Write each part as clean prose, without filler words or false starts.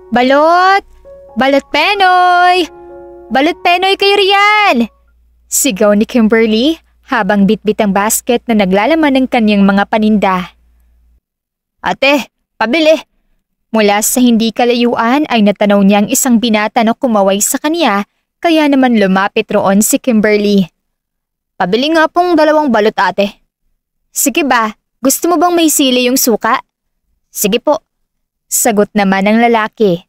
Balot! Balot Penoy! Balot Penoy kayo riyan! Sigaw ni Kimberly habang bitbit ang basket na naglalaman ng kanyang mga paninda. Ate, pabili! Mula sa hindi kalayuan ay natanaw niya ang isang binata na kumaway sa kanya, kaya naman lumapit roon si Kimberly. Pabili nga pong 2 balot ate. Sige ba, gusto mo bang may sili yung suka? Sige po. Sagot naman ng lalaki.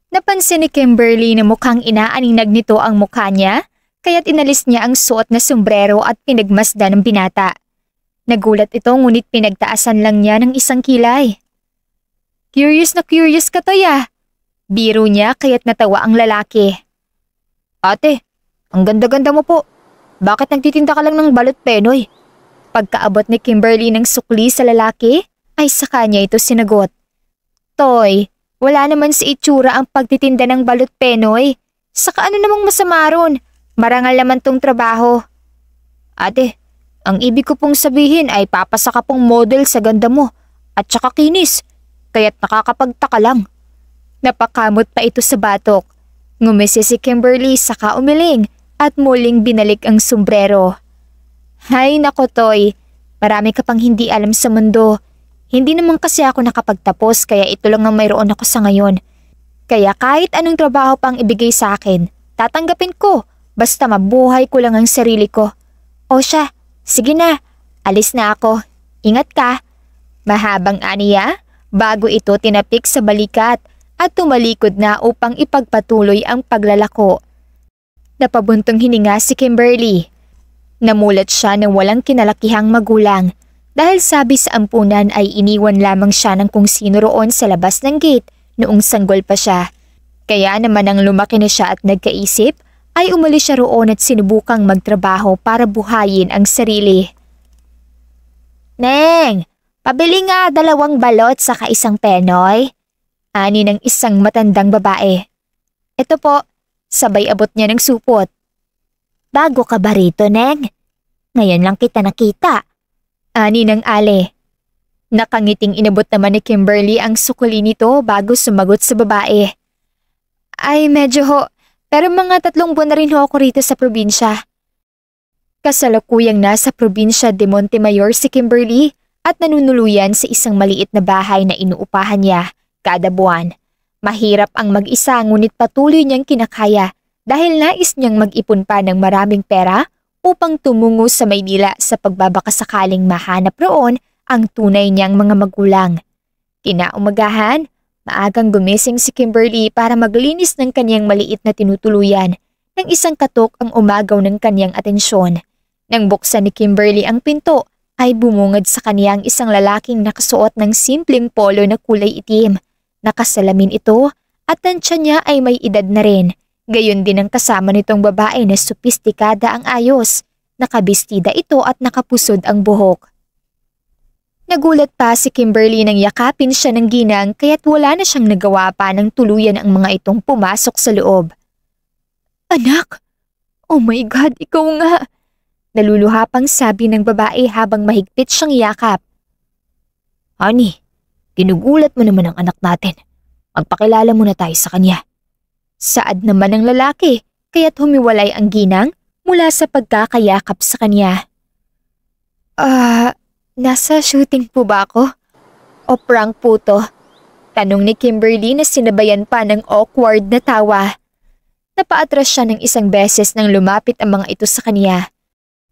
Napansin ni Kimberly na mukhang inaaninag nito ang mukha niya, kaya't inalis niya ang suot na sombrero at pinagmasdan ng binata. Nagulat ito ngunit pinagtaasan lang niya ng isang kilay. Curious na curious ka Toya. Biro niya kaya't natawa ang lalaki. Ate, ang ganda-ganda mo po. Bakit nagtitinda ka lang ng balot Penoy? Pagkaabot ni Kimberly ng sukli sa lalaki, ay sa kanya ito sinagot. Toy, wala naman sa itsura ang pagtitinda ng balot Penoy. Saka ano namang masama ron? Marangal naman tong trabaho. Ate, ang ibig ko pong sabihin ay papasa ka pong model sa ganda mo at saka kinis. Kaya't nakakapagtaka lang. Napakamot pa ito sa batok. Ngumisi si Kimberly saka umiling at muling binalik ang sombrero. Hay nako Toy, marami ka pang hindi alam sa mundo. Hindi naman kasi ako nakapagtapos kaya ito lang ang mayroon ako sa ngayon. Kaya kahit anong trabaho pang ibigay sa akin, tatanggapin ko basta mabuhay ko lang ang sarili ko. O siya, sige na, alis na ako. Ingat ka. Mahabang aniya, bago ito tinapik sa balikat at tumalikod na upang ipagpatuloy ang paglalako. Napabuntong hininga si Kimberly. Namulat siya ng walang kinalakihang magulang. Dahil sabi sa ampunan ay iniwan lamang siya ng kung sino roon sa labas ng gate noong sanggol pa siya. Kaya naman nang lumaki na siya at nagkaisip, ay umalis siya roon at sinubukang magtrabaho para buhayin ang sarili. Neng, pabili nga 2 balot saka 1 Penoy. Ani ng isang matandang babae. Ito po, sabay abot niya ng supot. Bago ka ba rito, Neng? Ngayon lang kita nakita. Ani ng ale. Nakangiting inabot naman ni Kimberly ang sukuli nito bago sumagot sa babae. Ay medyo ho, pero mga 3 buwan na rin ho ako rito sa probinsya. Kasalukuyang nasa probinsya de Montemayor si Kimberly at nanunuluyan sa isang maliit na bahay na inuupahan niya kada buwan. Mahirap ang mag-isa ngunit patuloy niyang kinakaya dahil nais niyang mag-ipon pa ng maraming pera upang tumungo sa Maynila sa pagbabakasakaling mahanap roon ang tunay niyang mga magulang. Kinaumagahan, maagang gumising si Kimberly para maglinis ng kanyang maliit na tinutuluyan. Nang isang katok ang umagaw ng kanyang atensyon. Nang buksan ni Kimberly ang pinto, ay bumungad sa kanyang isang lalaking nakasuot ng simpleng polo na kulay itim. Nakasalamin ito at tansya niya ay may edad na rin. Gayon din ang kasama nitong babae na sopistikada ang ayos. Nakabistida ito at nakapusod ang buhok. Nagulat pa si Kimberly nang yakapin siya ng ginang kaya't wala na siyang nagawa pa ng tuluyan ang mga itong pumasok sa loob. Anak! Oh my God, ikaw nga! Naluluha pang sabi ng babae habang mahigpit siyang yakap. Honey, ginugulat mo naman ang anak natin. Magpakilala muna tayo sa kanya. Saad naman ng lalaki kaya't humiwalay ang ginang mula sa pagkakayakap sa kanya. Nasa shooting po ba ako? O prank po to? Tanong ni Kimberly na sinabayan pa ng awkward na tawa. Napaatras siya ng 1 beses nang lumapit ang mga ito sa kanya.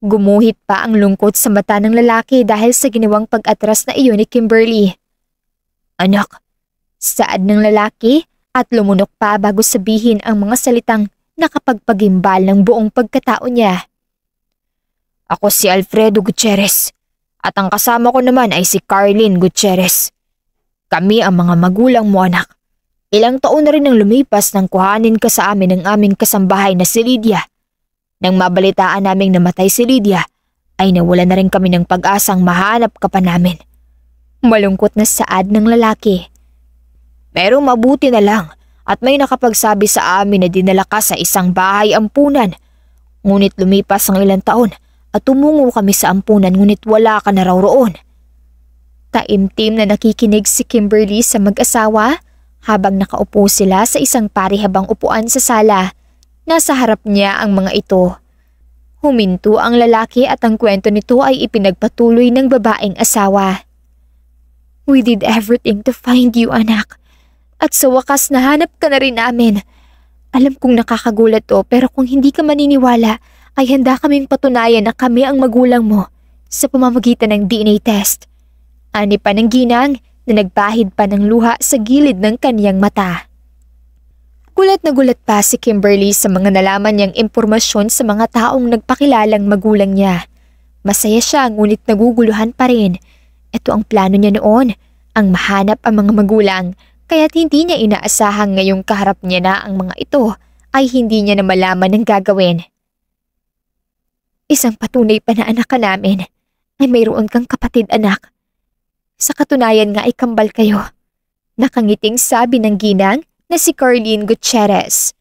Gumuhit pa ang lungkot sa mata ng lalaki dahil sa ginawang pag-atras na iyon ni Kimberly. Anak, saad ng lalaki at lumunok pa bago sabihin ang mga salitang nakapagpagimbal ng buong pagkatao niya. Ako si Alfredo Gutierrez at ang kasama ko naman ay si Carlin Gutierrez. Kami ang mga magulang mo anak. Ilang taon na rin ang lumipas nang kuhanin ka sa amin ng aming kasambahay na si Lydia. Nang mabalitaan naming namatay si Lydia, ay nawala na rin kami ng pag-asang mahanap ka pa namin. Malungkot na saad ng lalaki. Pero mabuti na lang at may nakapagsabi sa amin na dinala ka sa isang bahay ampunan. Ngunit lumipas ang ilang taon at tumungo kami sa ampunan ngunit wala ka na raw roon. Taimtim na nakikinig si Kimberly sa mag-asawa Habang nakaupo sila sa isang parihabang upuan sa sala, nasa harap niya ang mga ito. Huminto ang lalaki at ang kwento nito ay ipinagpatuloy ng babaeng asawa. We did everything to find you, anak. At sa wakas nahanap ka na rin namin. Alam kong nakakagulat to, pero kung hindi ka maniniwala ay handa kaming patunayan na kami ang magulang mo sa pamamagitan ng DNA test. Ani pa ng ginang na nagpahid pa ng luha sa gilid ng kaniyang mata. Gulat na gulat pa si Kimberly sa mga nalaman niyang impormasyon sa mga taong nagpakilalang magulang niya. Masaya siya ngunit naguguluhan pa rin. Ito ang plano niya noon, ang mahanap ang mga magulang, kaya't hindi niya inaasahang ngayong kaharap niya na ang mga ito ay hindi niya na malaman ang gagawin. Isang patunay pa na anak ka namin ay mayroon kang kapatid, anak. Sa katunayan nga ay kambal kayo. Nakangiting sabi ng ginang na si Carlene Gutierrez.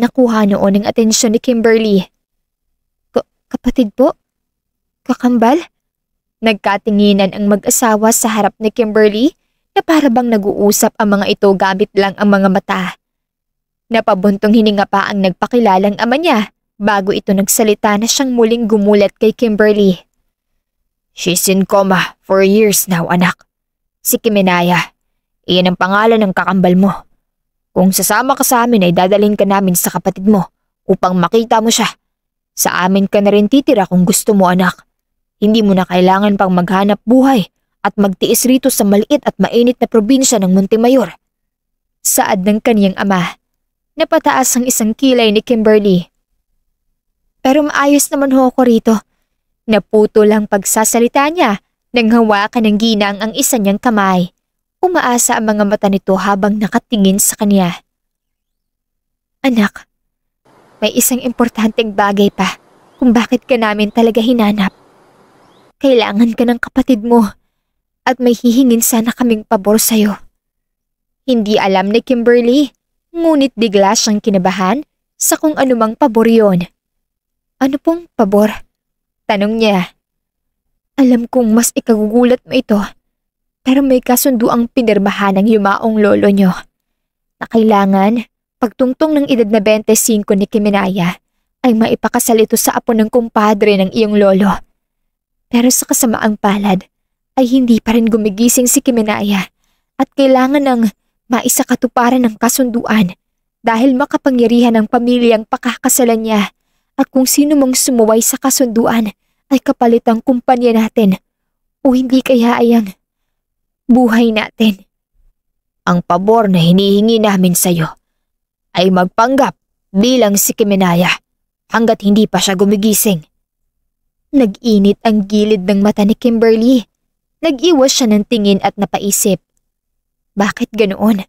Nakuha noon ang atensyon ni Kimberly. Kapatid po? Kakambal? Nagkatinginan ang mag-asawa sa harap ni Kimberly na para bang nag-uusap ang mga ito gamit lang ang mga mata. Napabuntong hininga pa ang nagpakilalang ama niya bago ito nagsalita na siyang muling gumulat kay Kimberly. She's in coma for years now, anak. Si Kimenaya. Iyan ang pangalan ng kakambal mo. Kung sasama ka sa amin ay dadalhin ka namin sa kapatid mo upang makita mo siya. Sa amin ka na rin titira kung gusto mo, anak. Hindi mo na kailangan pang maghanap buhay at magtiis rito sa maliit at mainit na probinsya ng Montemayor. Saad ng kaniyang ama. Napataas ang isang kilay ni Kimberly. Pero maayos naman ho ako rito. Naputo lang pagsasalita niya nang hawakan ng ginang ang isa niyang kamay. Umaasa ang mga mata nito habang nakatingin sa kanya. Anak, may isang importanteng bagay pa kung bakit ka namin talaga hinanap. Kailangan ka ng kapatid mo at may hihingin sana kaming pabor sa'yo. Hindi alam ni Kimberly, ngunit bigla siyang kinabahan sa kung anumang pabor yon. Ano pong pabor? Tanong niya. Alam kong mas ikagugulat mo ito, pero may kasunduang pinirmahan ng yumaong lolo nyo na kailangan pagtungtong ng edad na 25 ni Kimenaya ay maipakasal ito sa apo ng kumpadre ng iyong lolo. Pero sa kasamaang palad ay hindi pa rin gumigising si Kimenaya at kailangan ng maisakatuparan ng kasunduan dahil makapangyarihan ng pamilyang pakakasalan niya. At kung sino mang sumuway sa kasunduan ay kapalit ang kumpanya natin o hindi kaya ay ang buhay natin. Ang pabor na hinihingi namin sa'yo ay magpanggap bilang si Kimenaya hanggat hindi pa siya gumigising. Nag-init ang gilid ng mata ni Kimberly. Nag-iwas siya ng tingin at napaisip. Bakit ganoon?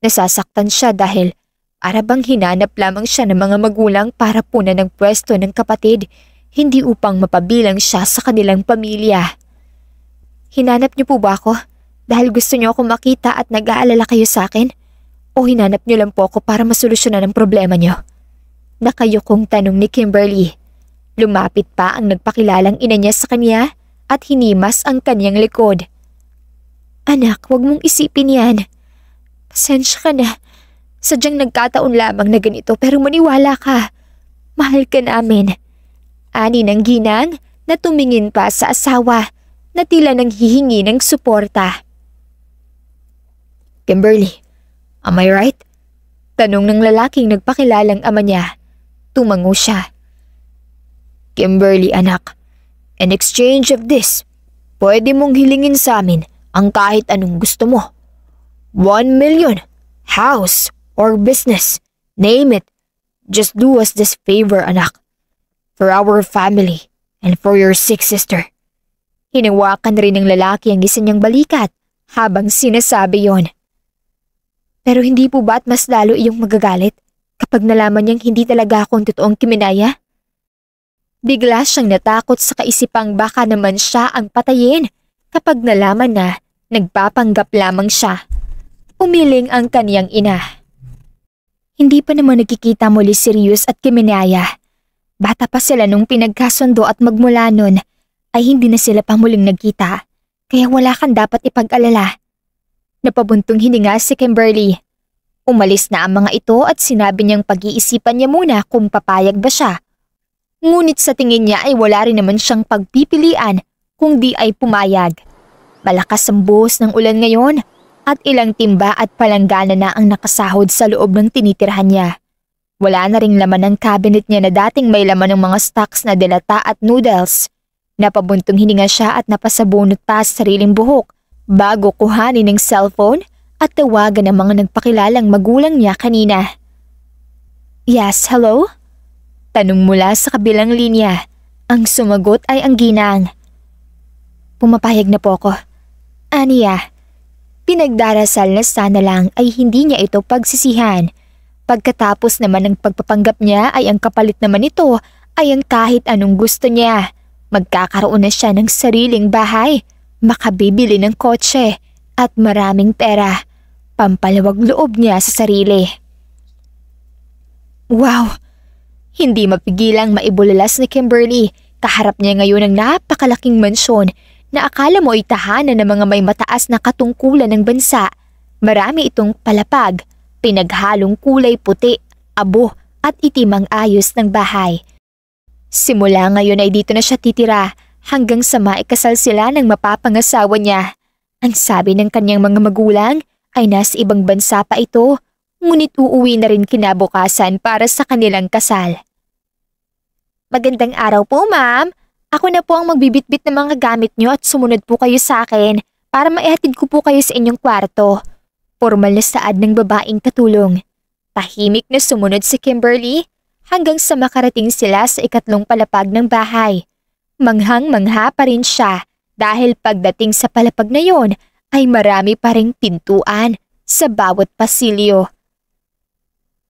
Nasasaktan siya dahil para bang hinanap lamang siya ng mga magulang para punan ng pwesto ng kapatid, hindi upang mapabilang siya sa kanilang pamilya. Hinanap niyo po ba ako dahil gusto niyo ako makita at nag-aalala kayo sa akin? O hinanap niyo lang po ako para masolusyonan ang problema niyo? Nakayukong tanong ni Kimberly. Lumapit pa ang nagpakilalang ina niya sa kanya at hinimas ang kanyang likod. Anak, huwag mong isipin yan. Pasensya ka na. Sadyang nagkataon lamang na ganito pero maniwala ka. Mahal ka namin. Ani ng ginang na tumingin pa sa asawa na tila nang hihingi ng suporta. Kimberly, am I right? Tanong ng lalaking nagpakilalang ama niya. Tumango siya. Kimberly anak, in exchange of this, pwede mong hilingin sa amin ang kahit anong gusto mo. 1 million, house, or business, name it. Just do us this favor, anak. For our family and for your sick sister. Hinawakan rin ng lalaki ang isa niyang balikat habang sinasabi yon. Pero hindi po ba't mas lalo iyong magagalit kapag nalaman niyang hindi talaga akong totoong Kimenaya? Bigla siyang natakot sa kaisipang baka naman siya ang patayin kapag nalaman na nagpapanggap lamang siya. Umiling ang kaniyang ina. Hindi pa naman nagkikita muli si Rius at Kimenaya. Bata pa sila nung pinagkasundo at magmula nun ay hindi na sila pa muling nagkita, kaya wala kang dapat ipag-alala. Napabuntong hininga si Kimberly. Umalis na ang mga ito at sinabi niyang pag-iisipan niya muna kung papayag ba siya. Ngunit sa tingin niya ay wala rin naman siyang pagpipilian kung di ay pumayag. Malakas ang buhos ng ulan ngayon at ilang timba at palanggana na ang nakasahod sa loob ng tinitirhan niya. Wala na ring laman ng cabinet niya na dating may laman ng mga stocks na delata at noodles. Napabuntong hininga siya at napasabunot pa sa sariling buhok bago kuhanin ng cellphone at tawagan ang mga nagpakilalang magulang niya kanina. Yes, hello? Tanong mula sa kabilang linya. Ang sumagot ay ang ginang. Pumapayag na po ako. Aniya, pinagdarasal na sana lang ay hindi niya ito pagsisihan. Pagkatapos naman ng pagpapanggap niya ay ang kapalit naman ito ay ang kahit anong gusto niya. Magkakaroon na siya ng sariling bahay, makabibili ng kotse at maraming pera. Pampalawag loob niya sa sarili. Wow! Hindi mapigilang maibulalas ni Kimberly. Kaharap niya ngayon ang napakalaking mansyon na akala mo ay tahanan ng mga may mataas na katungkulan ng bansa. Marami itong palapag, pinaghalong kulay puti, abo at itim ang ayos ng bahay. Simula ngayon ay dito na siya titira hanggang sa maikasal sila ng mapapangasawa niya. Ang sabi ng kanyang mga magulang ay nasa ibang bansa pa ito, ngunit uuwi na rin kinabukasan para sa kanilang kasal. Magandang araw po, ma'am. Ako na po ang magbibitbit ng mga gamit niyo at sumunod po kayo sa akin para maihatid ko po kayo sa inyong kwarto. Formal na saad ng babaeng katulong. Tahimik na sumunod si Kimberly hanggang sa makarating sila sa ikatlong palapag ng bahay. Manghang-mangha pa rin siya dahil pagdating sa palapag na yon ay marami pa ring pintuan sa bawat pasilyo.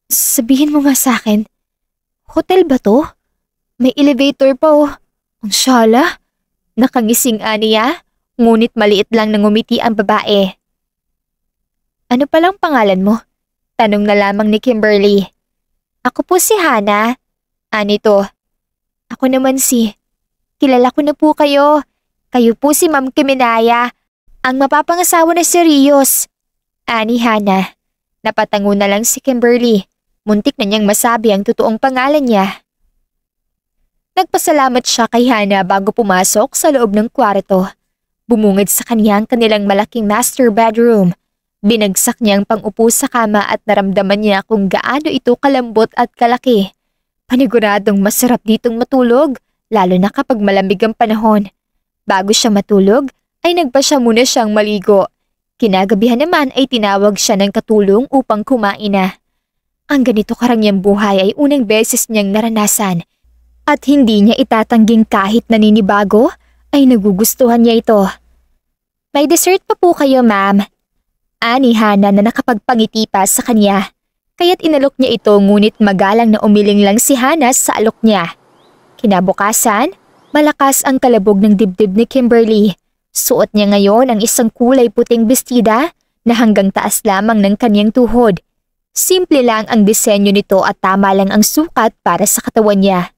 Sabihin mo nga sa akin, hotel ba to? May elevator pa oh. Ang syala. Nakangising aniya, ngunit maliit lang nang ngumiti ang babae. Ano palang pangalan mo? Tanong na lamang ni Kimberly. Ako po si Hana. Anito. Ako naman si... Kilala ko na po kayo. Kayo po si Ma'am Kiminaya, ang mapapangasawa na si Rios. Ani Hana. Napatango na lang si Kimberly. Muntik na niyang masabi ang totoong pangalan niya. Nagpasalamat siya kay Hana bago pumasok sa loob ng kwarto. Bumungad sa kanyang kanilang malaking master bedroom. Binagsak niya ang pang-upo sa kama at naramdaman niya kung gaano ito kalambot at kalaki. Paniguradong masarap ditong matulog, lalo na kapag malamig ang panahon. Bago siya matulog, ay nagpa siya muna siyang maligo. Kinagabihan naman ay tinawag siya ng katulong upang kumain na. Ang ganito karangyang buhay ay unang beses niyang naranasan. At hindi niya itatangging kahit naninibago, ay nagugustuhan niya ito. May dessert pa po kayo, ma'am. Ani Hana na nakapagpangiti pa sa kanya. Kaya't inalok niya ito ngunit magalang na umiling lang si Hana sa alok niya. Kinabukasan, malakas ang kalabog ng dibdib ni Kimberly. Suot niya ngayon ang isang kulay puting bestida na hanggang taas lamang ng kanyang tuhod. Simple lang ang disenyo nito at tama lang ang sukat para sa katawan niya.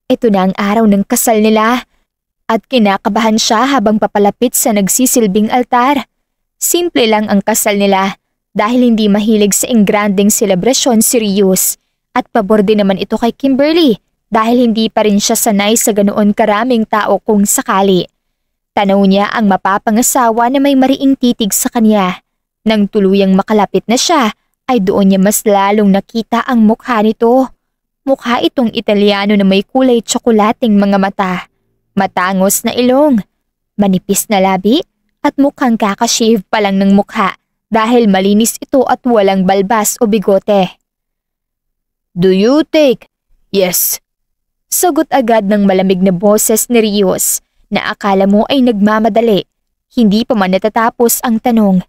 Ito na ang araw ng kasal nila at kinakabahan siya habang papalapit sa nagsisilbing altar. Simple lang ang kasal nila dahil hindi mahilig sa engranding selebrasyon si Rios at pabor din naman ito kay Kimberly dahil hindi pa rin siya sanay sa ganoon karaming tao kung sakali. Tanaw niya ang mapapangasawa na may mariing titig sa kanya. Nang tuluyang makalapit na siya ay doon niya mas lalong nakita ang mukha nito. Mukha itong Italiano na may kulay tsokolating mga mata, matangos na ilong, manipis na labi at mukhang kakashave pa lang ng mukha dahil malinis ito at walang balbas o bigote. Do you take? Yes. Sagot agad ng malamig na boses ni Rios na akala mo ay nagmamadali. Hindi pa man natatapos ang tanong.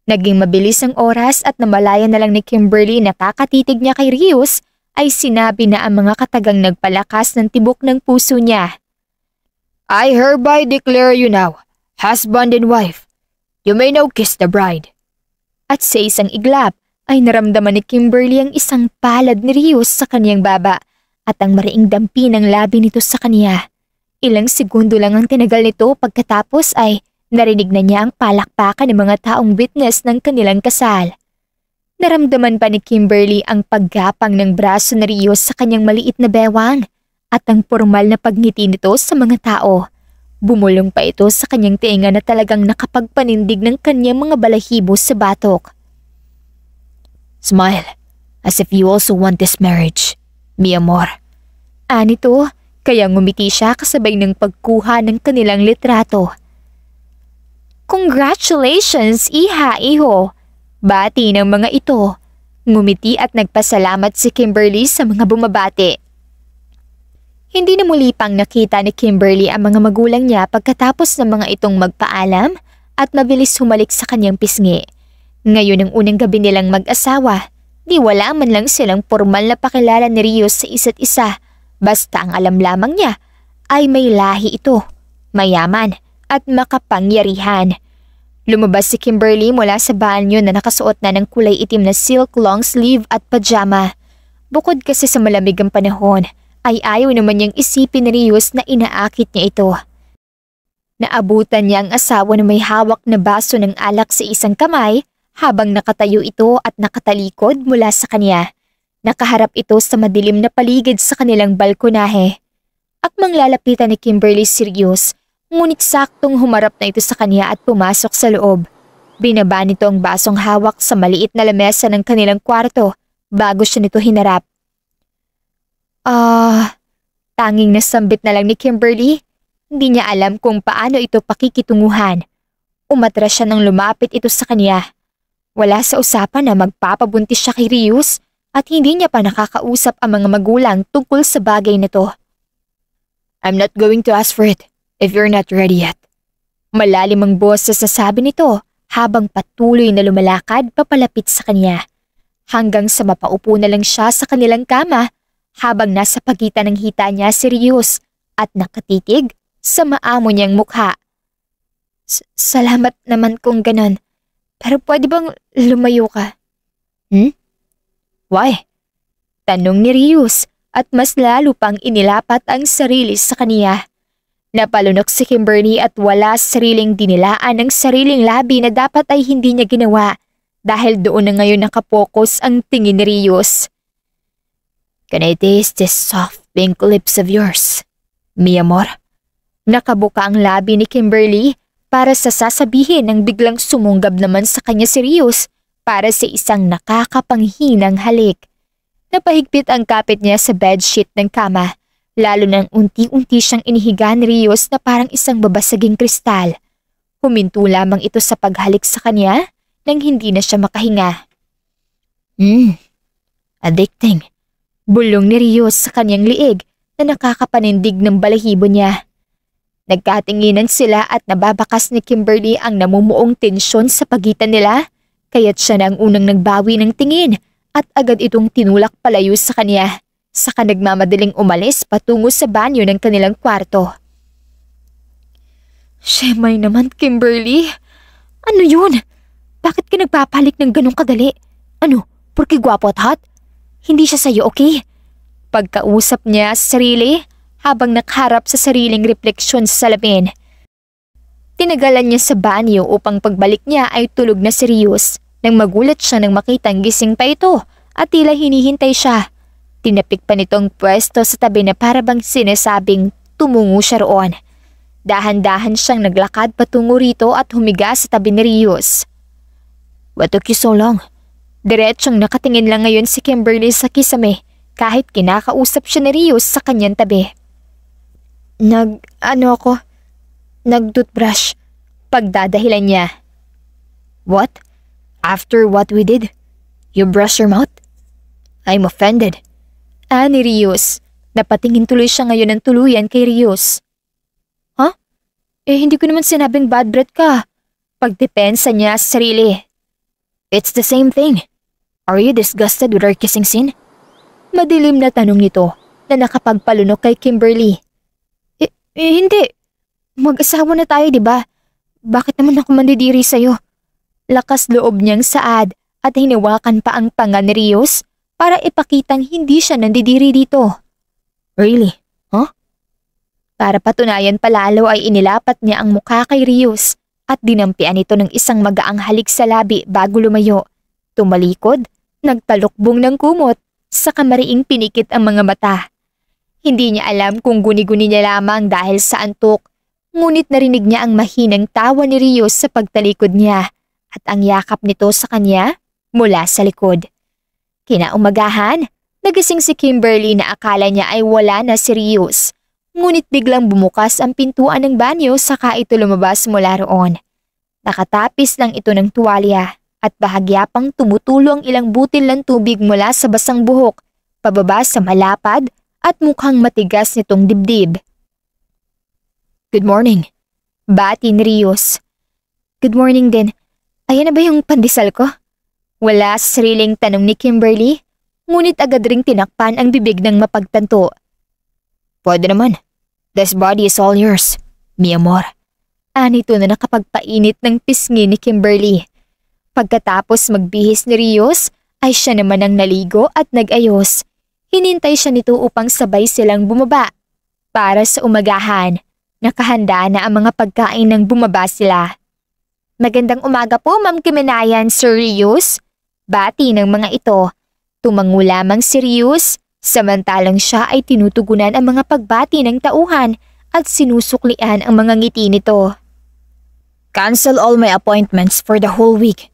Naging mabilis ang oras at namalayan na lang ni Kimberly na kakatitig niya kay Rios ay sinabi na ang mga katagang nagpalakas ng tibok ng puso niya. I hereby declare you now, husband and wife. You may now kiss the bride. At sa isang iglap ay naramdaman ni Kimberly ang isang palad ni Rios sa kanyang baba at ang mariing dampi ng labi nito sa kanya. Ilang segundo lang ang tinagal nito pagkatapos ay narinig na niya ang palakpakan ng mga taong witness ng kanilang kasal. Naramdaman pa ni Kimberly ang paggapang ng braso ni Rios sa kanyang maliit na bewang at ang formal na pagngiti nito sa mga tao. Bumulong pa ito sa kanyang tenga na talagang nakapagpanindig ng kanyang mga balahibo sa batok. Smile, as if you also want this marriage, mi amor. Anito, kaya ngumiti siya kasabay ng pagkuha ng kanilang litrato. Congratulations, iha, iho! Bati ng mga ito. Ngumiti at nagpasalamat si Kimberly sa mga bumabati. Hindi na muli pang nakita ni Kimberly ang mga magulang niya pagkatapos ng mga itong magpaalam at mabilis humalik sa kanyang pisngi. Ngayon ang unang gabi nilang mag-asawa, di wala man lang silang formal na pakilala ni Rios sa isa't isa. Basta ang alam lamang niya ay may lahi ito, mayaman at makapangyarihan. Lumabas si Kimberly mula sa banyo na nakasuot na ng kulay itim na silk long sleeve at pajama. Bukod kasi sa malamig ang panahon, ay ayaw naman niyang isipin ni Rios na inaakit niya ito. Naabutan niya ang asawa na may hawak na baso ng alak sa isang kamay habang nakatayo ito at nakatalikod mula sa kanya. Nakaharap ito sa madilim na paligid sa kanilang balkonahe. Akmang lalapitan ni Kimberly si Rios, ngunit saktong humarap na ito sa kanya at pumasok sa loob. Binaba nito ang basong hawak sa maliit na lamesa ng kanilang kwarto bago siya nito hinarap. Tanging nasambit na lang ni Kimberly. Hindi niya alam kung paano ito pakikitunguhan. Umatras siya nang lumapit ito sa kanya. Wala sa usapan na magpapabuntis siya kay Rios at hindi niya pa nakakausap ang mga magulang tungkol sa bagay na to. I'm not going to ask for it if you're not ready yet. Malalim ang boses na sabi nito habang patuloy na lumalakad papalapit sa kanya. Hanggang sa mapaupo na lang siya sa kanilang kama habang nasa pagitan ng hita niya si Rios at nakatitig sa maamo niyang mukha. Salamat naman kung ganon. Pero pwede bang lumayo ka? Why? Tanong ni Rios at mas lalo pang inilapat ang sarili sa kaniya. Napalunok si Kimberly at wala sariling dinilaan ng sariling labi na dapat ay hindi niya ginawa dahil doon na ngayon nakapokus ang tingin ni Rios. Can I taste this soft pink lips of yours, mi amor? Nakabuka ang labi ni Kimberly para sa sasabihin ng biglang sumunggab naman sa kanya si Rios para sa isang nakakapanghinang halik. Napahigpit ang kapit niya sa bedsheet ng kama, lalo nang unti-unti siyang inihiga ni Rios na parang isang babasaging kristal. Huminto lamang ito sa paghalik sa kanya nang hindi na siya makahinga. Addicting. Bulong ni Rios sa kanyang liig na nakakapanindig ng balahibo niya. Nagkatinginan sila at nababakas ni Kimberly ang namumuong tensyon sa pagitan nila, kaya't siya na ang unang nagbawi ng tingin at agad itong tinulak palayo sa kanya, saka nagmamadaling umalis patungo sa banyo ng kanilang kwarto. Shemay naman, Kimberly. Ano yun? Bakit ka nagpapalik ng ganong kadali? Ano, porque gwapo at hot? Hindi siya sa'yo, okay? Pagkausap niya sa sarili habang nakaharap sa sariling refleksyon sa salamin. Tinagalan niya sa banyo upang pagbalik niya ay tulog na si Rios nang magulat siya nang makitang gising pa ito at tila hinihintay siya. Tinapik pa nitong pwesto sa tabi na parabang sinasabing tumungo siya roon. Dahan-dahan siyang naglakad patungo rito at humiga sa tabi ni Rios. What took you so long? Diretsyong nakatingin lang ngayon si Kimberly sa kisame kahit kinakausap siya ni Rios sa kanyang tabi. Nag-toothbrush. Pagdadahilan niya. What? After what we did? You brush your mouth? I'm offended. Ni Rios. Napatingin tuloy siya ngayon ng tuluyan kay Rios. Hindi ko naman sinabing bad breath ka. Pagdepensa niya sa sarili. It's the same thing. Are you disgusted with our kissing scene? Madilim na tanong nito na nakapagpalunok kay Kimberly. Hindi. Mag-asawa na tayo, diba? Bakit naman ako mandidiri sa'yo? Lakas loob niyang saad at hinawakan pa ang panga ni Rios para ipakitang hindi siya nandidiri dito. Really? Huh? Para patunayan palalo ay inilapat niya ang mukha kay Rios at dinampian ito ng isang magaang halik sa labi bago lumayo. Tumalikod, nagtalukbong ng kumot, sa kamariing pinikit ang mga mata. Hindi niya alam kung guni-guni niya lamang dahil sa antok, ngunit narinig niya ang mahinang tawa ni Rios sa pagtalikod niya at ang yakap nito sa kanya mula sa likod. Kinaumagahan, nagising si Kimberly na akala niya ay wala na si Rios. Ngunit biglang bumukas ang pintuan ng banyo saka ito lumabas mula roon. Nakatapis lang ito ng tuwalya at bahagya pang tumutulo ang ilang butil ng tubig mula sa basang buhok, pababa sa malapad at mukhang matigas nitong dibdib. Good morning. Bati ni Rios. Good morning din. Ayan na ba yung pandesal ko? Wala sa sariling tanong ni Kimberly, ngunit agad ring tinakpan ang bibig ng mapagtanto. Pwede naman. This body is all yours, mi amor. Anito na nakapagpainit ng pisngi ni Kimberly. Pagkatapos magbihis ni Rios, ay siya naman ang naligo at nag-ayos. Hinintay siya nito upang sabay silang bumaba. Para sa umagahan, nakahanda na ang mga pagkain nang bumaba sila. Magandang umaga po, Ma'am Kiminayan, Sir Rios. Bati ng mga ito. Tumango lamang si Rios, samantalang siya ay tinutugunan ang mga pagbati ng tauhan at sinusuklian ang mga ngiti nito. Cancel all my appointments for the whole week.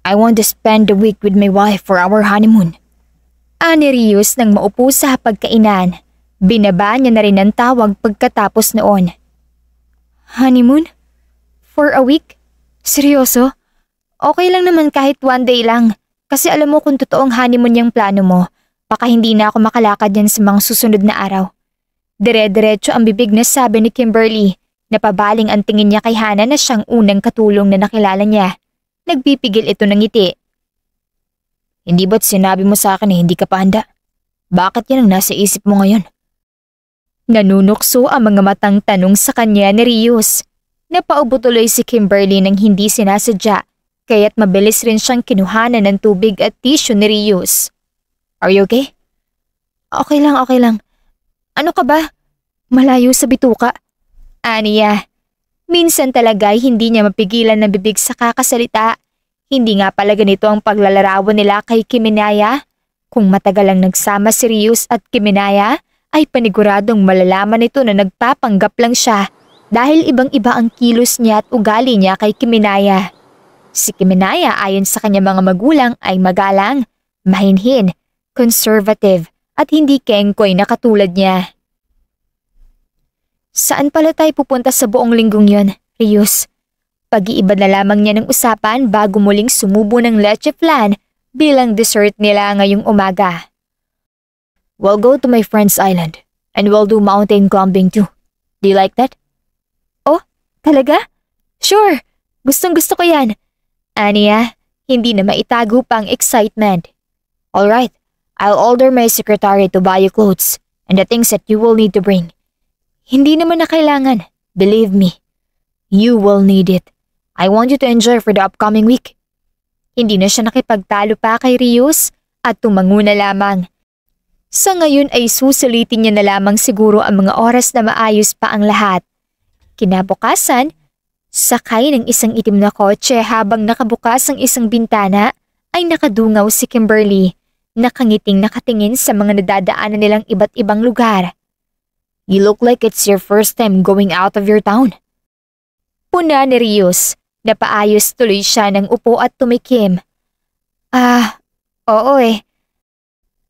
I want to spend the week with my wife for our honeymoon. Ani Rios nang maupo sa pagkainan. Binaba niya na rin ang tawag pagkatapos noon. Honeymoon? For a week? Seryoso? Okay lang naman kahit one day lang. Kasi alam mo kung totoong honeymoon yung plano mo, baka hindi na ako makalakad yan sa mga susunod na araw. Dire-diretso ang bibig na sabi ni Kimberly. Napabaling ang tingin niya kay Hana na siyang unang katulong na nakilala niya. Nagpipigil ito ng ngiti. Hindi ba't sinabi mo sa akin na hindi ka pa handa? Bakit yan ang nasa isip mo ngayon? Nanunukso ang mga matang tanong sa kanya ni Rios. Napaubo tuloy si Kimberly nang hindi sinasadya, kaya't mabilis rin siyang kinuhanan ng tubig at tissue ni Rios. Are you okay? Okay lang. Ano ka ba? Malayo sa bituka. Aniya. Minsan talaga hindi niya mapigilan ng bibig sa kakasalita. Hindi nga pala ganito ang paglalarawan nila kay Kiminaya. Kung matagal lang nagsama si Rios at Kiminaya, ay paniguradong malalaman nito na nagpapanggap lang siya dahil ibang-iba ang kilos niya at ugali niya kay Kiminaya. Si Kiminaya ayon sa kanya mga magulang ay magalang, mahinhin, conservative at hindi kengkoy na katulad niya. Saan pala tayo pupunta sa buong linggong yon, Rios? Pag-iiba na lamang niya ng usapan bago muling sumubo ng leche flan bilang dessert nila ngayong umaga. We'll go to my friend's island and we'll do mountain climbing too. Do you like that? Oh, talaga? Sure, gustong-gusto ko yan. Aniya, hindi na maitago pa ang excitement. Alright, I'll order my secretary to buy you clothes and the things that you will need to bring. Hindi naman na kailangan. Believe me, you will need it. I want you to enjoy for the upcoming week. Hindi na siya nakipagtalo pa kay Rios at tumango na lamang. Sa ngayon ay susulitin niya na lamang siguro ang mga oras na maayos pa ang lahat. Kinabukasan, sakay ng isang itim na kotse habang nakabukas ang isang bintana ay nakadungaw si Kimberly, nakangiting nakatingin sa mga nadadaanan nilang iba't ibang lugar. You look like it's your first time going out of your town. Puna ni Rios. Napaayos tuloy siya ng upo at tumikim. Oo eh.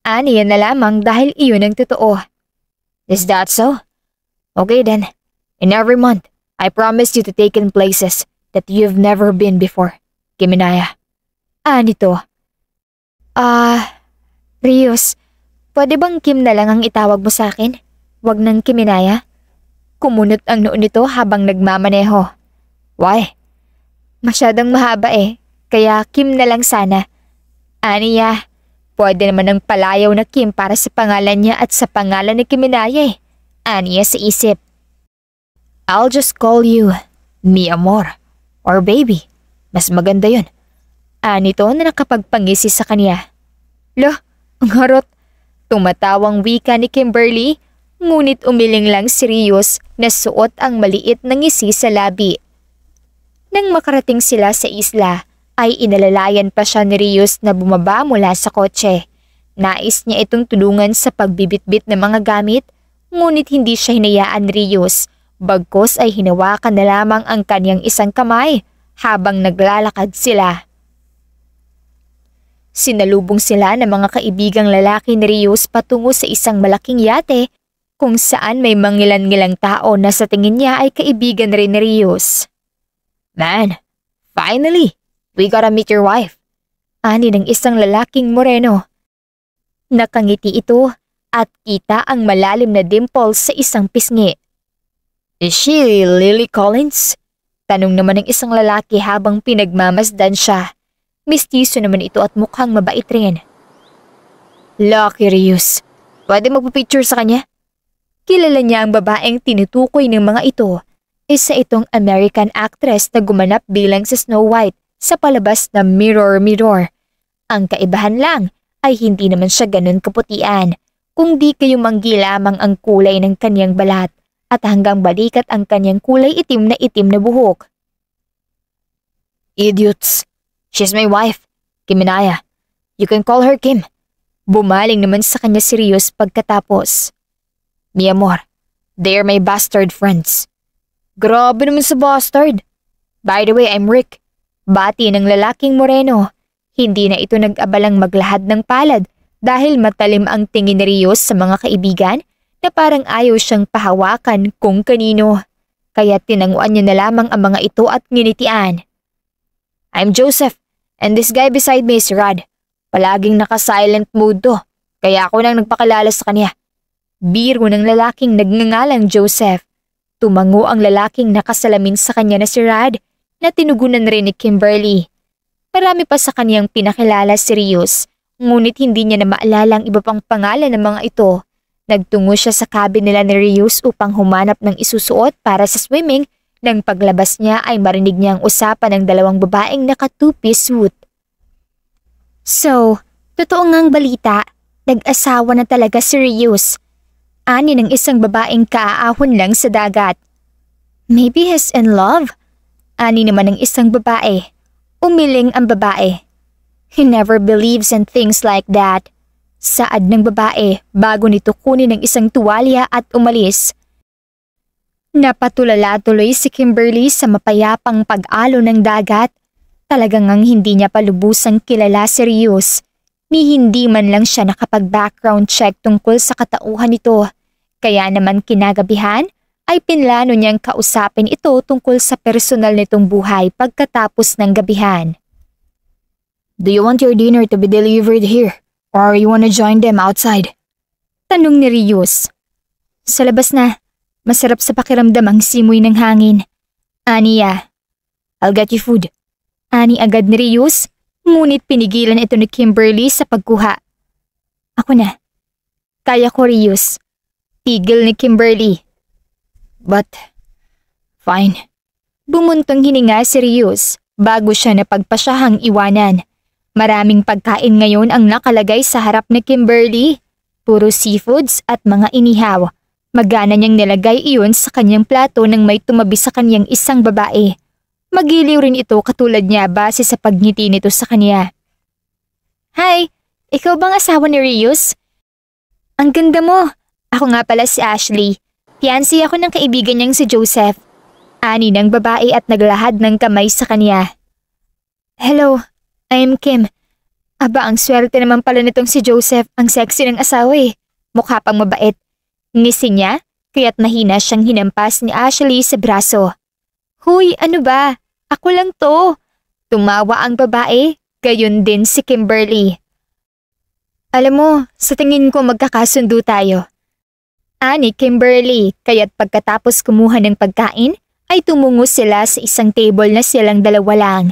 Ani yan na lamang dahil iyon ang totoo. Is that so? Okay then. In every month, I promise you to take in places that you've never been before, Kiminaya. Anito? Rios, pwede bang Kim na lang ang itawag mo sa akin? Wag ng Kiminaya? Kumunot ang noo nito habang nagmamaneho. Why? Masyadong mahaba eh, kaya Kim na lang sana. Aniya, pwede naman ang palayaw na Kim para sa pangalan niya at sa pangalan ni Kiminaya eh. Aniya sa isip. I'll just call you mi amor or baby. Mas maganda yun. Anito na nakapagpangisi sa kanya. Loh, ang harot. Tumatawang wika ni Kimberly, ngunit umiling lang si Rios na suot ang maliit na ngisi sa labi. Nang makarating sila sa isla, ay inalalayan pa siya ni Rios na bumaba mula sa kotse. Nais niya itong tulungan sa pagbibitbit ng mga gamit, ngunit hindi siya hinayaan ni Rios, bagkos ay hinawakan na lamang ang kanyang isang kamay habang naglalakad sila. Sinalubong sila ng mga kaibigang lalaki ni Rios patungo sa isang malaking yate kung saan may mangilan-ngilang tao na sa tingin niya ay kaibigan rin ni Rios. Man, finally, we gotta meet your wife. Ani ng isang lalaking moreno. Nakangiti ito at kita ang malalim na dimple sa isang pisngi. Is she Lily Collins? Tanong naman ng isang lalaki habang pinagmamasdan siya. Mistiso naman ito at mukhang mabait rin. Lucky Rios, pwede magpapicture sa kanya? Kilala niya ang babaeng tinutukoy ng mga ito. Isa itong American actress na gumanap bilang sa Snow White sa palabas na Mirror Mirror. Ang kaibahan lang ay hindi naman siya ganun kaputian, kung di kayo manggi lamang ang kulay ng kanyang balat at hanggang balikat ang kanyang kulay itim na buhok. Idiots! She's my wife, Kim Inaya. You can call her Kim. Bumaling naman sa kanya si Rios pagkatapos. Mi amor, they're my bastard friends. Grabe naman sa bastard. By the way, I'm Rick. Bati ng lalaking moreno. Hindi na ito nag-abalang maglahad ng palad dahil matalim ang tingin ni Rios sa mga kaibigan na parang ayaw siyang pahawakan kung kanino. Kaya tinanguan niya na lamang ang mga ito at nginitian. I'm Joseph. And this guy beside me is Rod. Palaging naka-silent mode to, kaya ako nang nagpakilala sa kanya. Biro ng lalaking nagngangalang Joseph. Tumango ang lalaking nakasalamin sa kanya na si Rod na tinugunan rin ni Kimberly. Marami pa sa kanyang pinakilala si Rios, ngunit hindi niya na maalala ang iba pang pangalan ng mga ito. Nagtungo siya sa cabin nila ni Rios upang humanap ng isusuot para sa swimming. Nang paglabas niya ay marinig niya ang usapan ng dalawang babaeng naka-two-piece suit. So, totoo ngang balita, nag-asawa na talaga si Rios. Ani ng isang babaeng kaaahon lang sa dagat. Maybe he's in love? Ani naman ng isang babae. Umiling ang babae. He never believes in things like that. Saad ng babae bago nito kunin ang isang tuwalya at umalis. Napatulala tuloy si Kimberly sa mapayapang pag-alo ng dagat. Talagang ang hindi niya palubusang kilala si Rios, ni hindi man lang siya nakapag-background check tungkol sa katauhan nito. Kaya naman kinagabihan ay pinlano niyang kausapin ito tungkol sa personal nitong buhay pagkatapos ng gabihan. Do you want your dinner to be delivered here or you wanna join them outside? Tanong ni Rios. Sa labas na. Masarap sa pakiramdam ang simoy ng hangin. Aniya. I'll get you food. Ani agad ni Rios, ngunit pinigilan ito ni Kimberly sa pagkuha. Ako na. Kaya ko, Rios. Tigil ni Kimberly. But, fine. Bumuntong hininga si Rios bago siya napagpasyahang iwanan. Maraming pagkain ngayon ang nakalagay sa harap ni Kimberly. Puro seafoods at mga inihaw. Magana niyang nilagay iyon sa kanyang plato nang may tumabi sa kanyang isang babae. Magiliw rin ito katulad niya base sa pagngiti nito sa kanya. Hi, ikaw bang asawa ni Rios? Ang ganda mo. Ako nga pala si Ashley. Fiancé ako ng kaibigan niyang si Joseph. Ani ng babae at naglahad ng kamay sa kanya. Hello, I'm Kim. Aba, ang swerte naman pala nitong si Joseph. Ang sexy ng asawa eh. Mukha pang mabait. Ngisi niya, kaya't mahina siyang hinampas ni Ashley sa braso. Huy, ano ba? Ako lang to. Tumawa ang babae, gayon din si Kimberly. Alam mo, sa tingin ko magkakasundo tayo. Ani Kimberly, kaya't pagkatapos kumuha ng pagkain, ay tumungo sila sa isang table na silang dalawa lang.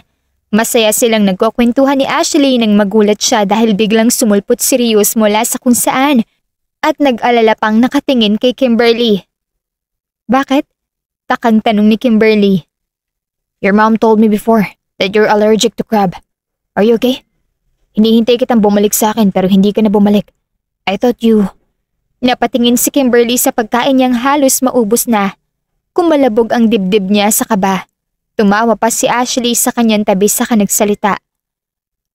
Masaya silang nagkukwentuhan ni Ashley nang magulat siya dahil biglang sumulpot si Rios mula sa kung saan. At nag-alala pang nakatingin kay Kimberly. Bakit? Takang tanong ni Kimberly. Your mom told me before that you're allergic to crab. Are you okay? Hinihintay kitang bumalik sa akin pero hindi ka na bumalik. I thought you... Napatingin si Kimberly sa pagkain niyang halos maubos na. Kumalabog ang dibdib niya sa kaba. Tumawa pa si Ashley sa kanyang tabi saka nagsalita.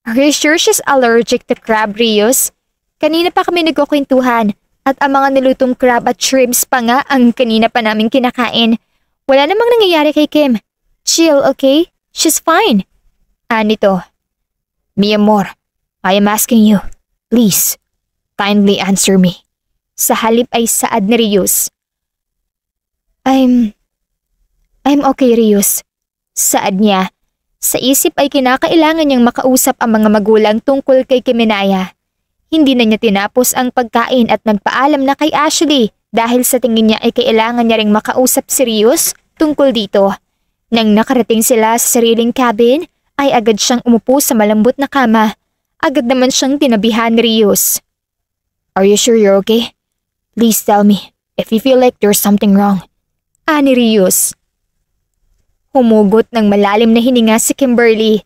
Are you sure she's allergic to crab, Rios? Kanina pa kami nagkukwentuhan at ang mga nilutong crab at shrimps pa nga ang kanina pa namin kinakain. Wala namang nangyayari kay Kim. Chill, okay? She's fine. Nito. Mi amor, I am asking you. Please, kindly answer me. Sa halip ay saad ni Rios. I'm okay, Rios. Saad niya. Sa isip ay kinakailangan niyang makausap ang mga magulang tungkol kay Kiminaya. Hindi na niya tinapos ang pagkain at nagpaalam na kay Ashley dahil sa tingin niya ay kailangan niya ring makausap si Rios tungkol dito. Nang nakarating sila sa sariling cabin, ay agad siyang umupo sa malambot na kama. Agad naman siyang tinabihan ni Rios. Are you sure you're okay? Please tell me if you feel like there's something wrong. Ni Rios. Humugot ng malalim na hininga si Kimberly.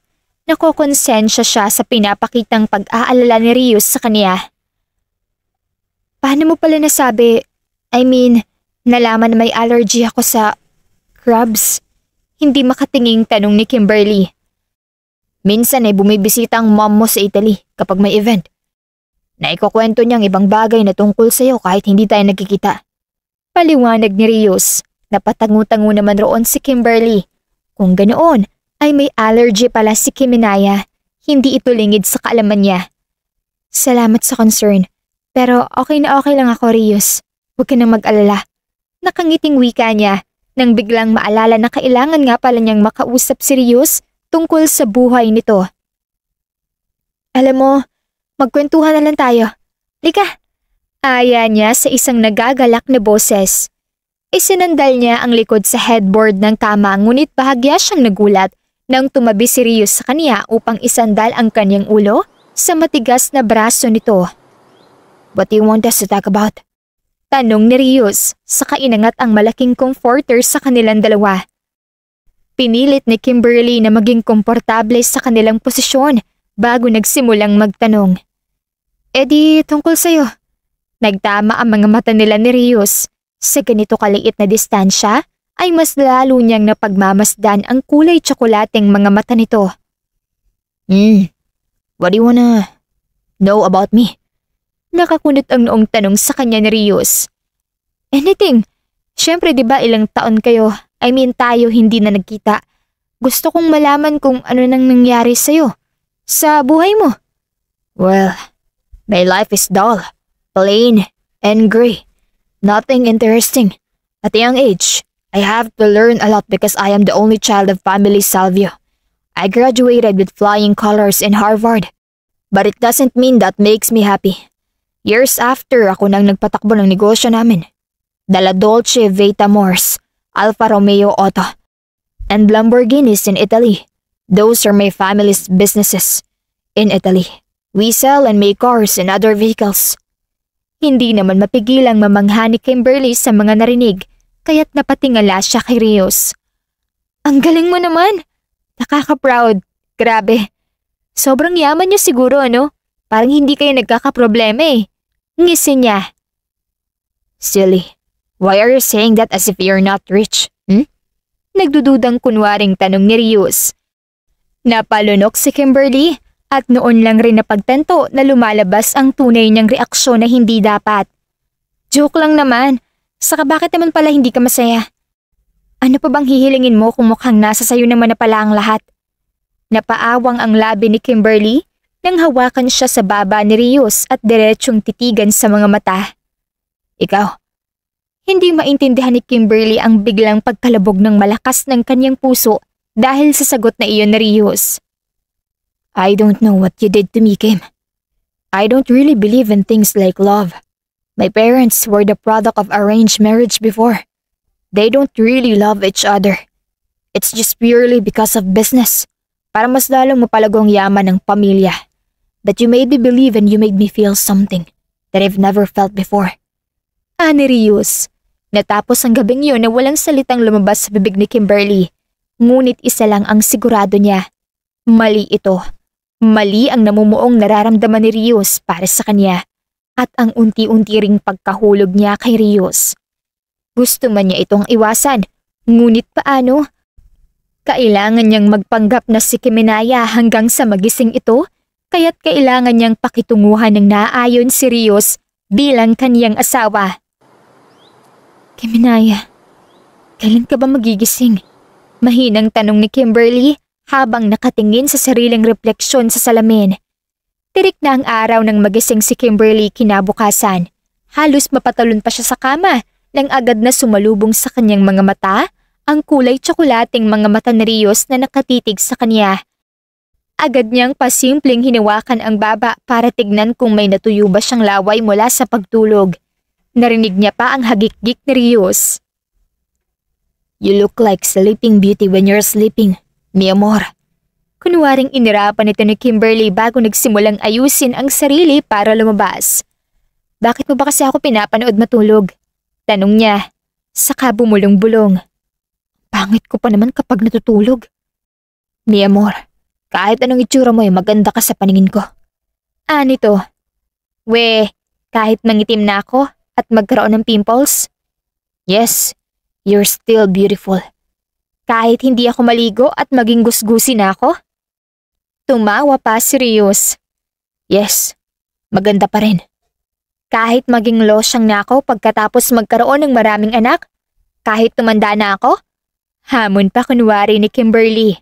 Nakokonsensya siya sa pinapakitang pag-aalala ni Rios sa kanya. Paano mo pala nasabi, nalaman na may allergy ako sa crabs? Hindi makatinging tanong ni Kimberly. Minsan ay bumibisita ang mom mo sa Italy kapag may event. Naikukwento niyang ibang bagay na tungkol sa'yo kahit hindi tayo nagkikita. Paliwanag ni Rios. Napatango-tango naman roon si Kimberly. Kung ganoon, ay may allergy pala si Kiminaya. Hindi ito lingid sa kaalaman niya. Salamat sa concern. Pero okay na okay lang ako, Rios. Huwag ka nang mag-alala. Nakangiting wika niya nang biglang maalala na kailangan nga pala niyang makausap si Rios tungkol sa buhay nito. Alam mo, magkwentuhan na lang tayo. Lika! Aya niya sa isang nagagalak na boses. Isinandal niya ang likod sa headboard ng kama ngunit bahagya siyang nagulat nang tumabi si Rios sa kanya upang isandal ang kanyang ulo sa matigas na braso nito. What do you want us to talk about? Tanong ni Rios, saka inangat ang malaking comforter sa kanilang dalawa. Pinilit ni Kimberly na maging komportable sa kanilang posisyon bago nagsimulang magtanong. Di tungkol sa'yo. Nagtama ang mga mata nila ni Rios. Sa ganito kaliit na distansya, ay mas lalo niyang napagmamasdan ang kulay tsokolating mga mata nito. What do you wanna know about me? Nakakunot ang noong tanong sa kanya ni Rios. Anything. Siyempre 'di ba ilang taon kayo, tayo hindi na nagkita. Gusto kong malaman kung ano nang nangyari sa'yo. Sa buhay mo. Well, my life is dull, plain, and gray. Nothing interesting. At a young age, I have to learn a lot because I am the only child of family Salvio. I graduated with flying colors in Harvard. But it doesn't mean that makes me happy. Years after, ako nang nagpatakbo ng negosyo namin. Dala Dolce Vita Mors, Alfa Romeo Auto, and Lamborghinis in Italy. Those are my family's businesses. In Italy, we sell and make cars and other vehicles. Hindi naman mapigilang mamangha ni Kimberly sa mga narinig, kaya't napatingala siya kay Rios. Ang galing mo naman! Nakaka-proud. Grabe. Sobrang yaman niyo siguro, ano? Parang hindi kayo nagkakaproblema eh. Ngisi niya. Silly. Why are you saying that as if you're not rich? Nagdududang kunwaring tanong ni Rios. Napalunok si Kimberly at noon lang rin napagtanto na lumalabas ang tunay niyang reaksyon na hindi dapat. Joke lang naman. Saka bakit naman pala hindi ka masaya? Ano pa bang hihilingin mo kung mukhang nasa sayo naman na pala ang lahat? Napaawang ang labi ni Kimberly nang hawakan siya sa baba ni Rios at diretsyong titigan sa mga mata. Ikaw? Hindi maintindihan ni Kimberly ang biglang pagkalabog ng malakas ng kanyang puso dahil sa sagot na iyon ni Rios. I don't know what you did to me, Kim. I don't really believe in things like love. My parents were the product of arranged marriage before. They don't really love each other. It's just purely because of business. Para mas lalong mapalagong yaman ng pamilya. That you made me believe and you made me feel something that I've never felt before. Ni Rios. Natapos ang gabing yun na walang salitang lumabas sa bibig ni Kimberly. Ngunit isa lang ang sigurado niya. Mali ito. Mali ang namumuong nararamdaman ni Rios para sa kanya. At ang unti-unti ring pagkahulog niya kay Rios. Gusto man niya itong iwasan, ngunit paano? Kailangan niyang magpanggap na si Kiminaya hanggang sa magising ito, kaya't kailangan niyang pakitunguhan ng naaayon si Rios bilang kaniyang asawa. Kiminaya, kailan ka ba magigising? Mahinang tanong ni Kimberly habang nakatingin sa sariling refleksyon sa salamin. Tirik na ang araw nang magising si Kimberly kinabukasan. Halos mapatalon pa siya sa kama nang agad na sumalubong sa kanyang mga mata ang kulay tsokolating mga mata ni Rios na nakatitig sa kanya. Agad niyang pasimpleng hinawakan ang baba para tignan kung may natuyo ba siyang laway mula sa pagtulog. Narinig niya pa ang hagik-gik ni Rios. You look like Sleeping Beauty when you're sleeping, mi amor. Kunwaring inirapan ito ni Kimberly bago nagsimulang ayusin ang sarili para lumabas. Bakit mo ba kasi ako pinapanood matulog? Tanong niya, saka bumulong-bulong. Pangit ko pa naman kapag natutulog. Mi amor, kahit anong itsura mo ay maganda ka sa paningin ko. Nito? Kahit mangitim na ako at magkaroon ng pimples? Yes, you're still beautiful. Kahit hindi ako maligo at maging gusgusi na ako? Tumawa pa si Rios. Yes, maganda pa rin. Kahit maging losyang na ako pagkatapos magkaroon ng maraming anak? Kahit tumanda na ako? Hamon pa kunwari ni Kimberly.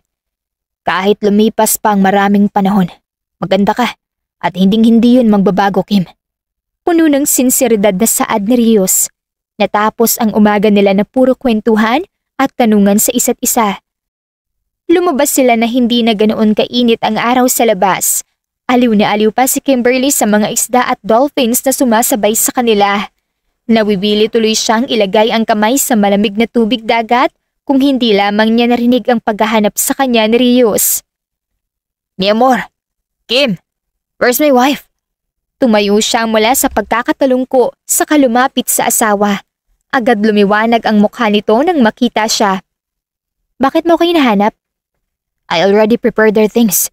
Kahit lumipas pa ang maraming panahon, maganda ka at hinding-hindi yun magbabago, Kim. Puno ng sinseridad na saad ni Rios. Natapos ang umaga nila na puro kwentuhan at tanungan sa isa't isa. Lumabas sila na hindi na ganoon kainit ang araw sa labas. Aliw na aliw pa si Kimberly sa mga isda at dolphins na sumasabay sa kanila. Nawiwili tuloy siyang ilagay ang kamay sa malamig na tubig dagat kung hindi lamang niya narinig ang paghahanap sa kanya ni Rios. Mi amor, Kim, where's my wife? Tumayo siya mula sa pagkakatalungko saka lumapit sa asawa. Agad lumiwanag ang mukha nito nang makita siya. Bakit mo ko hinahanap? I already prepared their things.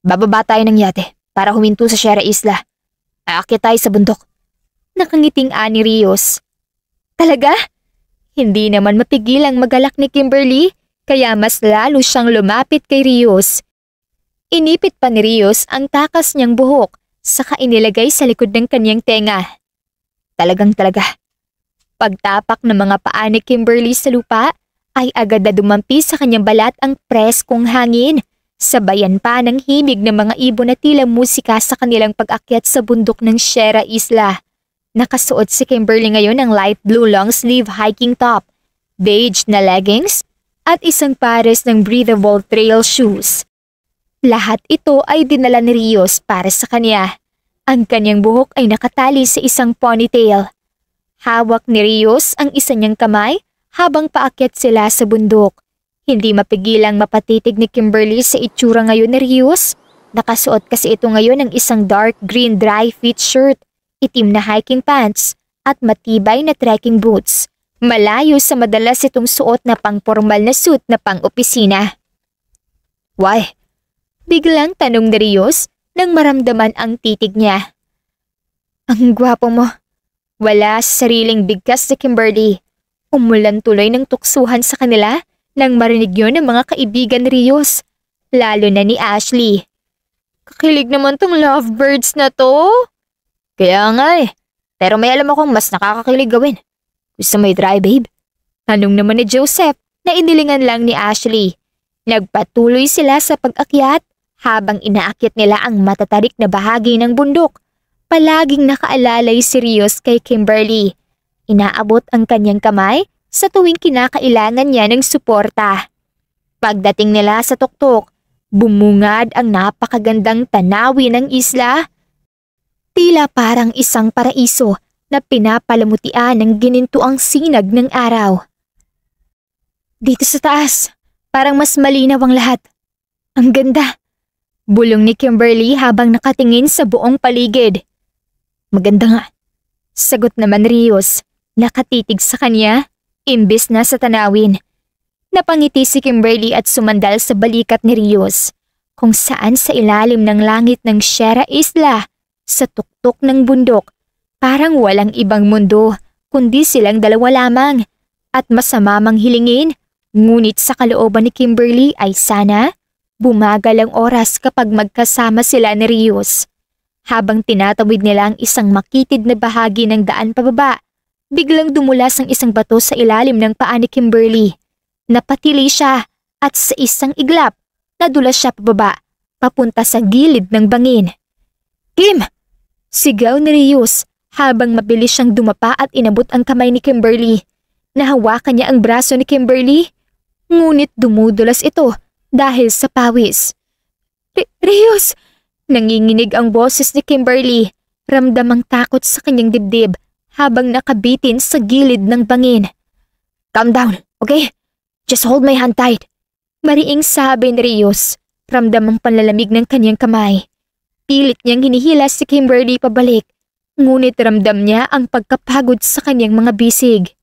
Bababa tayo ng yate para huminto sa Sierra Isla. Aakyat tayo sa bundok. Nakangiting ani Rios. Talaga? Hindi naman mapigilang magalak ni Kimberly, kaya mas lalo siyang lumapit kay Rios. Inipit pa ni Rios ang takas niyang buhok, saka inilagay sa likod ng kanyang tenga. Talaga. Pagtapak ng mga paa ni Kimberly sa lupa, ay agad na dumampi sa kanyang balat ang preskong hangin. Sabayan pa ng himig ng mga ibon na tila musika sa kanilang pag-akyat sa bundok ng Sierra Isla. Nakasuot si Kimberly ngayon ng light blue long sleeve hiking top, beige na leggings, at isang pares ng breathable trail shoes. Lahat ito ay dinala ni Rios para sa kanya. Ang kanyang buhok ay nakatali sa isang ponytail. Hawak ni Rios ang isa niyang kamay habang paakyat sila sa bundok. Hindi mapigilang mapatitig ni Kimberly sa itsura ngayon ni Rios. Nakasuot kasi ito ngayon ng isang dark green dry fit shirt, itim na hiking pants, at matibay na trekking boots. Malayo sa madalas itong suot na pang-formal na suit na pang-opisina. Why? Biglang tanong ni Rios nang maramdaman ang titig niya. Ang gwapo mo. Wala sa sariling bigkas si Kimberly. Umulan tuloy ng tuksuhan sa kanila nang marinig yun ng mga kaibigan ni Rios, lalo na ni Ashley. Kakilig naman tong lovebirds na to. Kaya nga pero may alam akong mas nakakakilig gawin. Gusto mo i-try, babe? Tanong naman ni Joseph na inilingan lang ni Ashley. Nagpatuloy sila sa pag-akyat habang inaakyat nila ang matatarik na bahagi ng bundok. Palaging nakaalalay si Rios kay Kimberly. Inaabot ang kanyang kamay sa tuwing kinakailangan niya ng suporta. Pagdating nila sa tuktok, bumungad ang napakagandang tanawin ng isla. Tila parang isang paraiso na pinapalamutian ng ginintuang sinag ng araw. Dito sa taas, parang mas malinaw ang lahat. Ang ganda. Bulong ni Kimberly habang nakatingin sa buong paligid. Maganda nga. Sagot naman Rios, nakatitig sa kanya, imbis na sa tanawin. Napangiti si Kimberly at sumandal sa balikat ni Rios, kung saan sa ilalim ng langit ng Sierra Isla, sa tuktok ng bundok, parang walang ibang mundo, kundi silang dalawa lamang. At masama mang hilingin, Ngunit sa kalooban ni Kimberly ay sana bumagal ang oras kapag magkasama sila ni Rios. Habang tinatawid nila ang isang makitid na bahagi ng daan pababa, biglang dumulas ang isang bato sa ilalim ng paa ni Kimberly. Napatili siya at sa isang iglap, nadulas siya pababa, papunta sa gilid ng bangin. "Kim!" Sigaw ni Rios habang mabilis siyang dumapa at inabot ang kamay ni Kimberly. Nahawakan niya ang braso ni Kimberly, ngunit dumudulas ito dahil sa pawis. Rios! Nanginginig ang boses ni Kimberly, ramdam ang takot sa kanyang dibdib habang nakabitin sa gilid ng bangin. "Calm down, okay? Just hold my hand tight." Mariing sabi ni Rios, ramdam ang panlalamig ng kanyang kamay. Pilit niyang hinihila si Kimberly pabalik, ngunit ramdam niya ang pagkapagod sa kanyang mga bisig.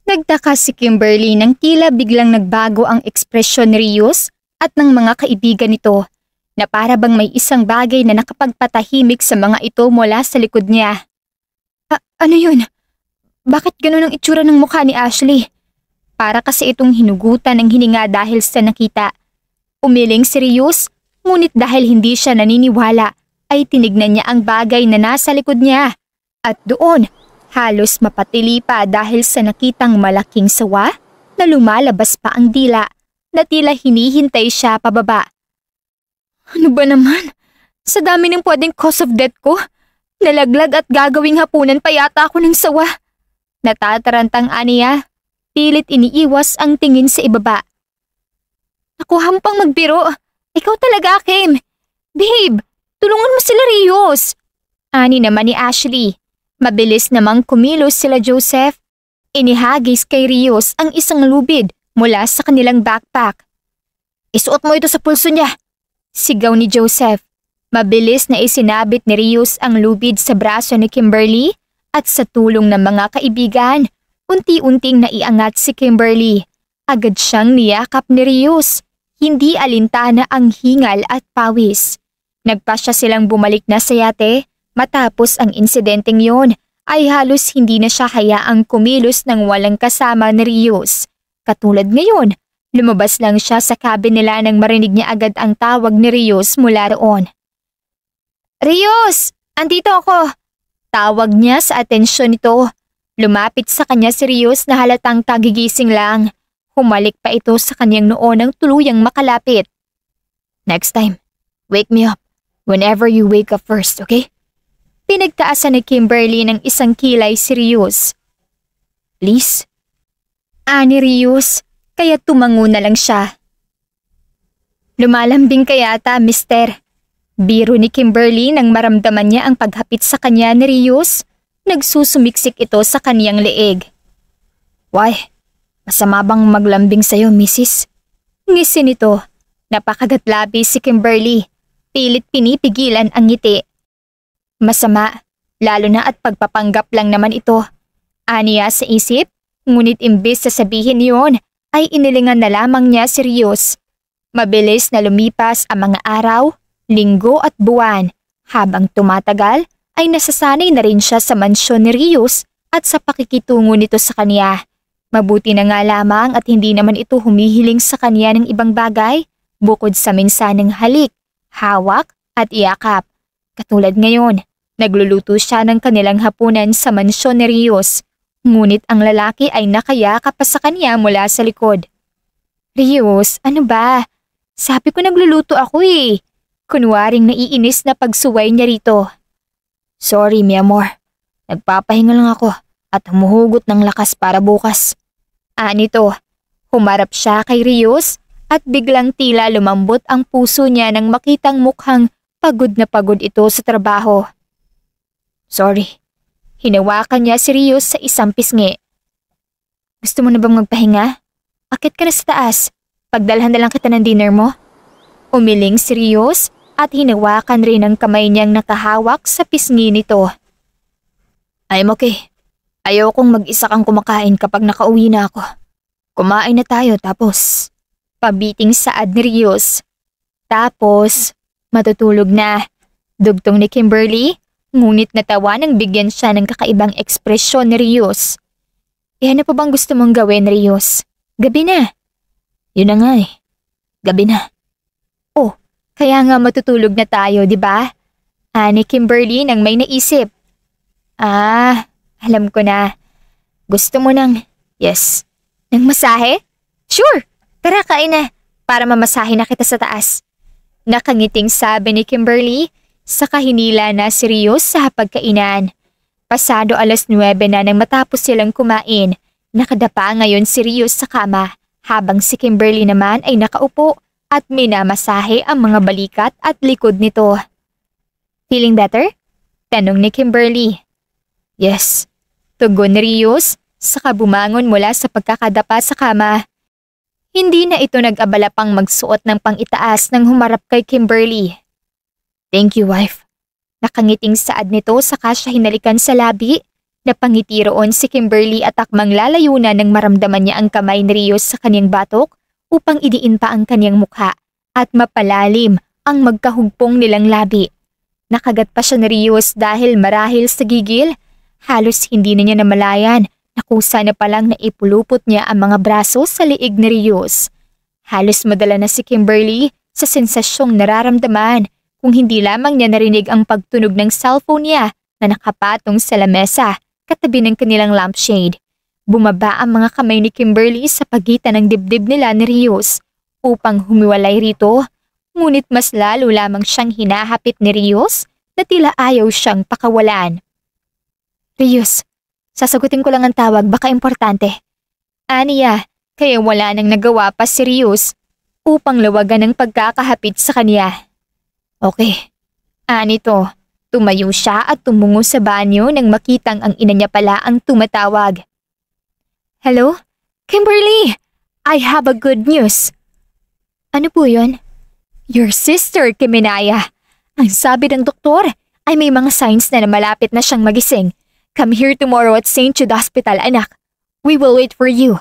Nagtaka si Kimberly nang tila biglang nagbago ang ekspresyon ni Rios at ng mga kaibigan nito, na para bang may isang bagay na nakapagpatahimik sa mga ito mula sa likod niya. Ano yun? Bakit ganun ang itsura ng mukha ni Ashley? Para kasi itong hinugutan ng hininga dahil sa nakita. Umiling si Rios, ngunit dahil hindi siya naniniwala, ay tinignan niya ang bagay na nasa likod niya. At doon, halos mapatili pa dahil sa nakitang malaking sawa na lumalabas pa ang dila na tila hinihintay siya pababa. Ano ba naman? Sa dami ng pwedeng cause of death ko, nalaglag at gagawing hapunan pa yata ako ng sawa. Natatarantang aniya, pilit iniiwas ang tingin sa ibaba. Naku, hampang magbiro. Ikaw talaga, Kim. Babe, tulungan mo sila Rios. Ani naman ni Ashley. Mabilis namang kumilos sila Joseph. Inihagis kay Rios ang isang lubid mula sa kanilang backpack. "Isuot mo ito sa pulso niya," sigaw ni Joseph. Mabilis na isinabit ni Rios ang lubid sa braso ni Kimberly at sa tulong ng mga kaibigan, unti-unting naiangat si Kimberly. Agad siyang niyakap ni Rios. Hindi alintana ang hingal at pawis. Nagpasya silang bumalik na sa yate. Matapos ang insidenteng yon, ay halos hindi na siya hayaang kumilos ng walang kasama ni Rios. Katulad ngayon, lumabas lang siya sa cabin nila nang marinig niya agad ang tawag ni Rios mula roon. "Rios! Andito ako!" Tawag niya sa atensyon nito. Lumapit sa kanya si Rios na halatang kagigising lang. Humalik pa ito sa kanyang noo nang tuluyang makalapit. "Next time, wake me up whenever you wake up first, okay?" Pinagtaasan ni Kimberly ng isang kilay si Rios. "Please?" Ani Rios, kaya tumango na lang siya. "Lumalambing ka yata, mister." Biro ni Kimberly nang maramdaman niya ang paghapit sa kanya ni Rios. Nagsusumiksik ito sa kaniyang leeg. "Why? Masama bang maglambing sa'yo, Mrs.?" Ngisi nito. Napakagatlabi si Kimberly. Pilit pinipigilan ang ngiti. "Masama, lalo na at pagpapanggap lang naman ito." Aniya sa isip, ngunit imbes sa sabihin niyon, ay inilingan na lamang niya si Rios. Mabilis na lumipas ang mga araw, linggo at buwan. Habang tumatagal, ay nasasanay na rin siya sa mansyon ni Rios at sa pakikitungo nito sa kanya. Mabuti na nga lamang at hindi naman ito humihiling sa kanya ng ibang bagay, bukod sa minsaneng halik, hawak at iyakap. Katulad ngayon, nagluluto siya ng kanilang hapunan sa mansyon ni Rios, ngunit ang lalaki ay nakayakap pa sa kanya mula sa likod. "Rios, ano ba? Sabi ko nagluluto ako eh." Kunwaring naiinis na pagsuway niya rito. "Sorry, mi amor. Nagpapahinga lang ako at humuhugot ng lakas para bukas." Anito, humarap siya kay Rios at biglang tila lumambot ang puso niya nang makitang mukhang pagod na pagod ito sa trabaho. "Sorry." Hinawakan niya si Rios sa isang pisngi. "Gusto mo na bang magpahinga? Akit ka na sa taas. Pagdalhan na lang kita ng dinner mo." Umiling si Rios at hinawakan rin ang kamay niyang nakahawak sa pisngi nito. "I'm okay. Ayaw kong mag-isa kang kumakain kapag nakauwi na ako. Kumain na tayo tapos." Pabiting saad ni Rios. "Tapos, matutulog na." Dugtong ni Kimberly, ngunit natawa nang bigyan siya ng kakaibang ekspresyon ni Rios. "Eh ano pa bang gusto mong gawin, Rios? Gabi na. Yun na nga eh. Gabi na. Oh, kaya nga matutulog na tayo, di ba? Ani Kimberly nang may naisip. Alam ko na. Gusto mo Yes. ng masahe? Sure, tara kain na para mamasahe na kita sa taas. Nakangiting sabi ni Kimberly, saka hinila na si Rios sa pagkainan. Pasado 9:00 na nang matapos silang kumain. Nakadapa ngayon si Rios sa kama habang si Kimberly naman ay nakaupo at minamasahe ang mga balikat at likod nito. Feeling better? Tanong ni Kimberly. Yes. Tugon ni Rios, saka bumangon mula sa pagkakadapa sa kama. Hindi na ito nag-abala pang magsuot ng pang-itaas nang humarap kay Kimberly. Thank you, wife. Nakangiting saad nito saka siya hinalikan sa labi. Napangiti roon si Kimberly at akmang lalayo na nang maramdaman niya ang kamay ni Rios sa kanyang batok upang idiin pa ang kanyang mukha at mapalalim ang magkahugpong nilang labi. Nakagat pa siya ni Rios dahil marahil sa gigil. Halos hindi na niya namalayan na kusa na palang naipulupot niya ang mga braso sa liig ni Rios. Halos madala na si Kimberly sa sensasyong nararamdaman kung hindi lamang niya narinig ang pagtunog ng cellphone niya na nakapatong sa lamesa katabi ng kanilang lampshade. Bumaba ang mga kamay ni Kimberly sa pagitan ng dibdib nila ni Rios upang humiwalay rito, ngunit mas lalo lamang siyang hinahapit ni Rios na tila ayaw siyang pakawalan. Rios, sasagutin ko lang ang tawag, baka importante. Aniya, kaya wala nang nagawa pa si Rios upang lawagan ng pagkakahapit sa kanya. Okay. Anito, tumayo siya at tumungo sa banyo nang makitang ang ina niya pala ang tumatawag. Hello? Kimberly! I have a good news. Ano po yun? Your sister, Kiminaya. Ang sabi ng doktor ay may mga signs na malapit na siyang magising. Come here tomorrow at St. Jude Hospital, anak. We will wait for you.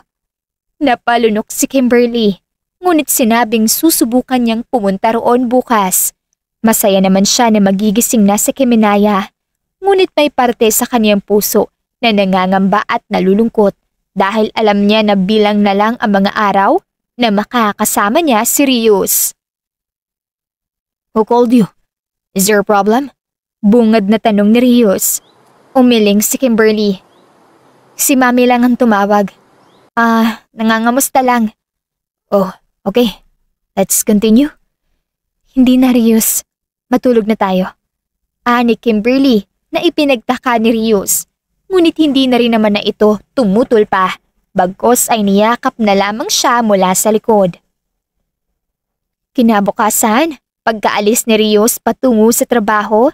Napalunok si Kimberly, ngunit sinabing susubukan niyang pumunta roon bukas. Masaya naman siya na magigising na si Kiminaya, ngunit may parte sa kanyang puso na nangangamba at nalulungkot dahil alam niya na bilang na lang ang mga araw na makakasama niya si Rios. Who called you? Is there a problem? Bungad na tanong ni Rios. Umiling si Kimberly. Si Mami lang ang tumawag. Nangangamusta lang. Oh, okay. Let's continue. Hindi na, Rios. Matulog na tayo. Ni Kimberly na ipinagtaka ni Rios. Ngunit hindi na rin naman na ito tumutol pa. Bagkos ay niyakap na lamang siya mula sa likod. Kinabukasan, pagkaalis ni Rios patungo sa trabaho,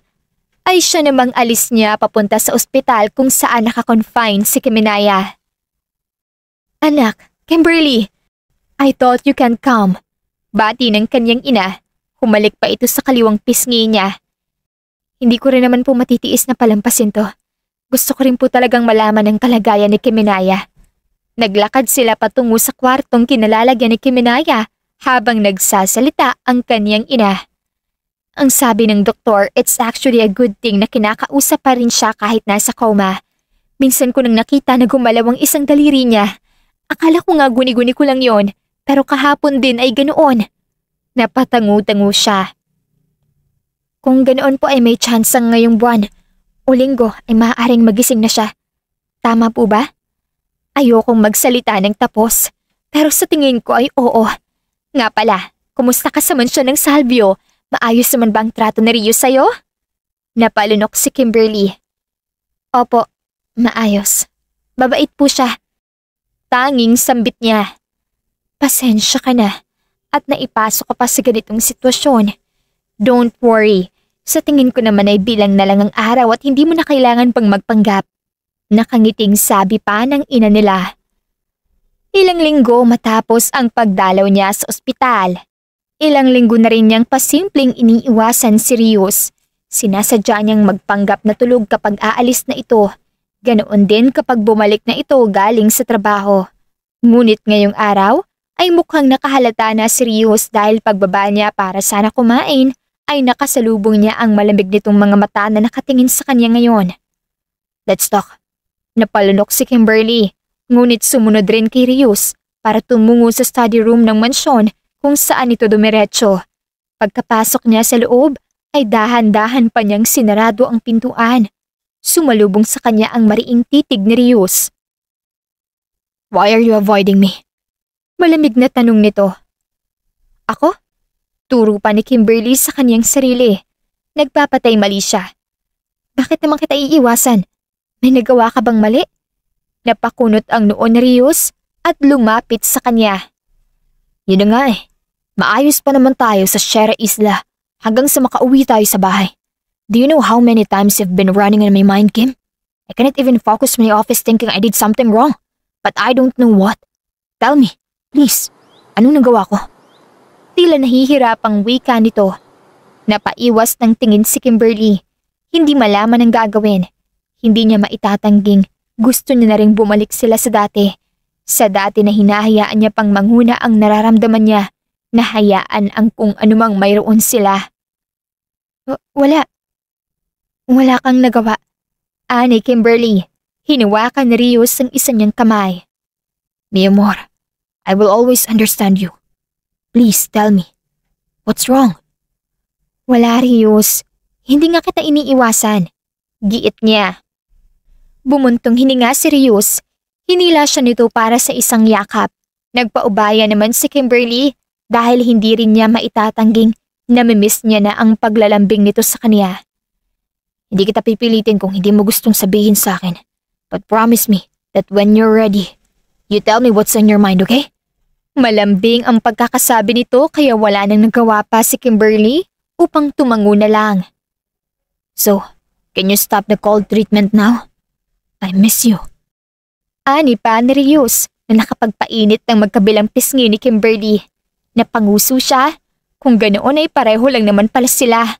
ay siya namang alis niya papunta sa ospital kung saan nakakonfine si Kiminaya. Anak, Kimberly, I thought you can come. Bati ng kanyang ina, humalik pa ito sa kaliwang pisngi niya. Hindi ko rin naman po matitiis na palampasin to. Gusto ko rin po talagang malaman ang kalagayan ni Kiminaya. Naglakad sila patungo sa kwartong kinalalagyan ni Kiminaya habang nagsasalita ang kanyang ina. Ang sabi ng doktor, it's actually a good thing na kinakausap pa rin siya kahit nasa coma. Minsan ko nang nakita na gumalaw ang isang daliri niya. Akala ko nga guni-guni ko lang yon, pero kahapon din ay ganoon. Napatango-tango siya. Kung ganoon po ay may chance ngayong buwan o linggo ay maaaring magising na siya. Tama po ba? Ayokong magsalita ng tapos, pero sa tingin ko ay oo. Nga pala, kumusta ka sa mansyon ng Salvio? Maayos naman bang trato ni Rios sa'yo? Napalunok si Kimberly. Opo, maayos. Babait po siya. Tanging sambit niya. Pasensya ka na at naipasok ka pa sa ganitong sitwasyon. Don't worry. Sa tingin ko naman ay bilang na lang ang araw at hindi mo na kailangan pang magpanggap. Nakangiting sabi pa ng ina nila. Ilang linggo matapos ang pagdalaw niya sa ospital. Ilang linggo na rin niyang pasimpleng iniiwasan si Rios. Sinasadya niyang magpanggap na tulog kapag aalis na ito. Ganoon din kapag bumalik na ito galing sa trabaho. Ngunit ngayong araw ay mukhang nakahalata na si Rios dahil pagbaba niya para sana kumain ay nakasalubong niya ang malamig nitong mga mata na nakatingin sa kanya ngayon. Let's talk. Napalunok si Kimberly, ngunit sumunod rin kay Rios para tumungo sa study room ng mansyon kung saan ito dumiretso. Pagkapasok niya sa loob, ay dahan-dahan pa niyang sinarado ang pintuan. Sumalubong sa kanya ang mariing titig ni Rius. Why are you avoiding me? Malamig na tanong nito. Ako? Turo pa ni Kimberly sa kanyang sarili. Nagpapatay mali siya. Bakit naman kita iiwasan? May nagawa ka bang mali? Napakunot ang noo ni Rius at lumapit sa kanya. Yun na nga eh. Maayos pa naman tayo sa Sierra Isla hanggang sa makauwi tayo sa bahay. Do you know how many times you've been running in my mind, Kim? I cannot even focus in my office thinking I did something wrong. But I don't know what. Tell me, please. Anong nagawa ko? Tila nahihirapang wika nito. Napaiwas ng tingin si Kimberly. Hindi malaman ang gagawin. Hindi niya maitatangging. Gusto niya na ring bumalik sila sa dati. Sa dati na hinahayaan niya pang manghuna ang nararamdaman niya. Nahayaan ang kung anumang mayroon sila. Wala. Wala kang nagawa. Ani Kimberly. Hinawakan ni Rius ang isa niyang kamay. Mi amor, I will always understand you. Please tell me, what's wrong? Wala, Rius. Hindi nga kita iniiwasan. Giit niya. Bumuntong hininga si Rius. Hinila siya nito para sa isang yakap. Nagpaubaya naman si Kimberly dahil hindi rin niya maitatangging namimiss niya na ang paglalambing nito sa kanya. Hindi kita pipilitin kung hindi mo gustong sabihin sa akin. But promise me that when you're ready, you tell me what's on your mind, okay? Malambing ang pagkakasabi nito kaya wala nang nagawa pa si Kimberly upang tumango na lang. So, can you stop the cold treatment now? I miss you. Ani pa ni Rius na nakapagpainit ng magkabilang pisngi ni Kimberly. Napanguso siya. Kung ganoon ay pareho lang naman pala sila.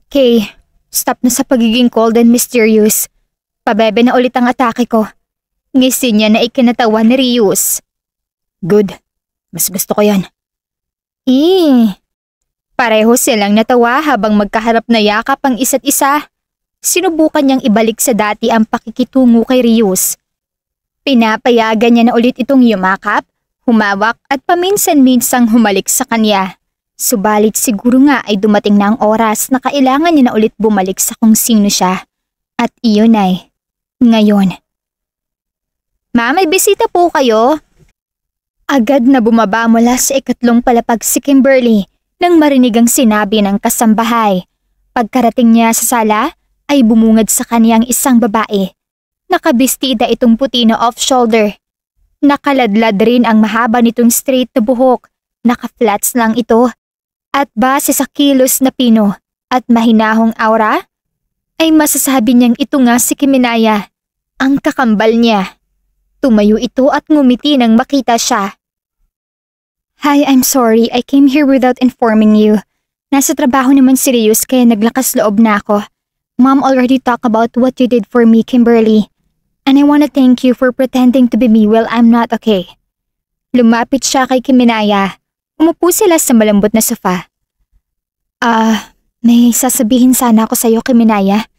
Kay, stop na sa pagiging cold and mysterious. Pabebe na ulit ang atake ko. Ngisi niya na ikinatawa ni Rius. Good. Mas gusto ko yan. Pareho silang natawa habang magkaharap na yakap ang isa't isa. Sinubukan niyang ibalik sa dati ang pakikitungo kay Rius. Pinapayagan niya na ulit itong yumakap, humawak at paminsan-minsang humalik sa kanya. Subalit siguro nga ay dumating na ang oras na kailangan niya na ulit bumalik sa kung sino siya. At iyon ay ngayon. Ma, may bisita po kayo? Agad na bumaba mula sa ikatlong palapag si Kimberly nang marinig ang sinabi ng kasambahay. Pagkarating niya sa sala ay bumungad sa kanyang isang babae. Nakabistida itong puti na off-shoulder. Nakaladlad rin ang mahaba nitong straight na buhok. Naka-flats lang ito. At base sa kilos na pino at mahinahong aura, ay masasabi niyang ito nga si Kiminaya, ang kakambal niya. Tumayo ito at ngumiti nang makita siya. Hi, I'm sorry. I came here without informing you. Nasa trabaho naman si Rius kaya naglakas loob na ako. Mom already talked about what you did for me, Kimberly. And I want to thank you for pretending to be me while I'm not okay. Lumapit siya kay Kiminaya. Umupo sila sa malambot na sofa. May sasabihin sana ako sa'yo, Kiminaya.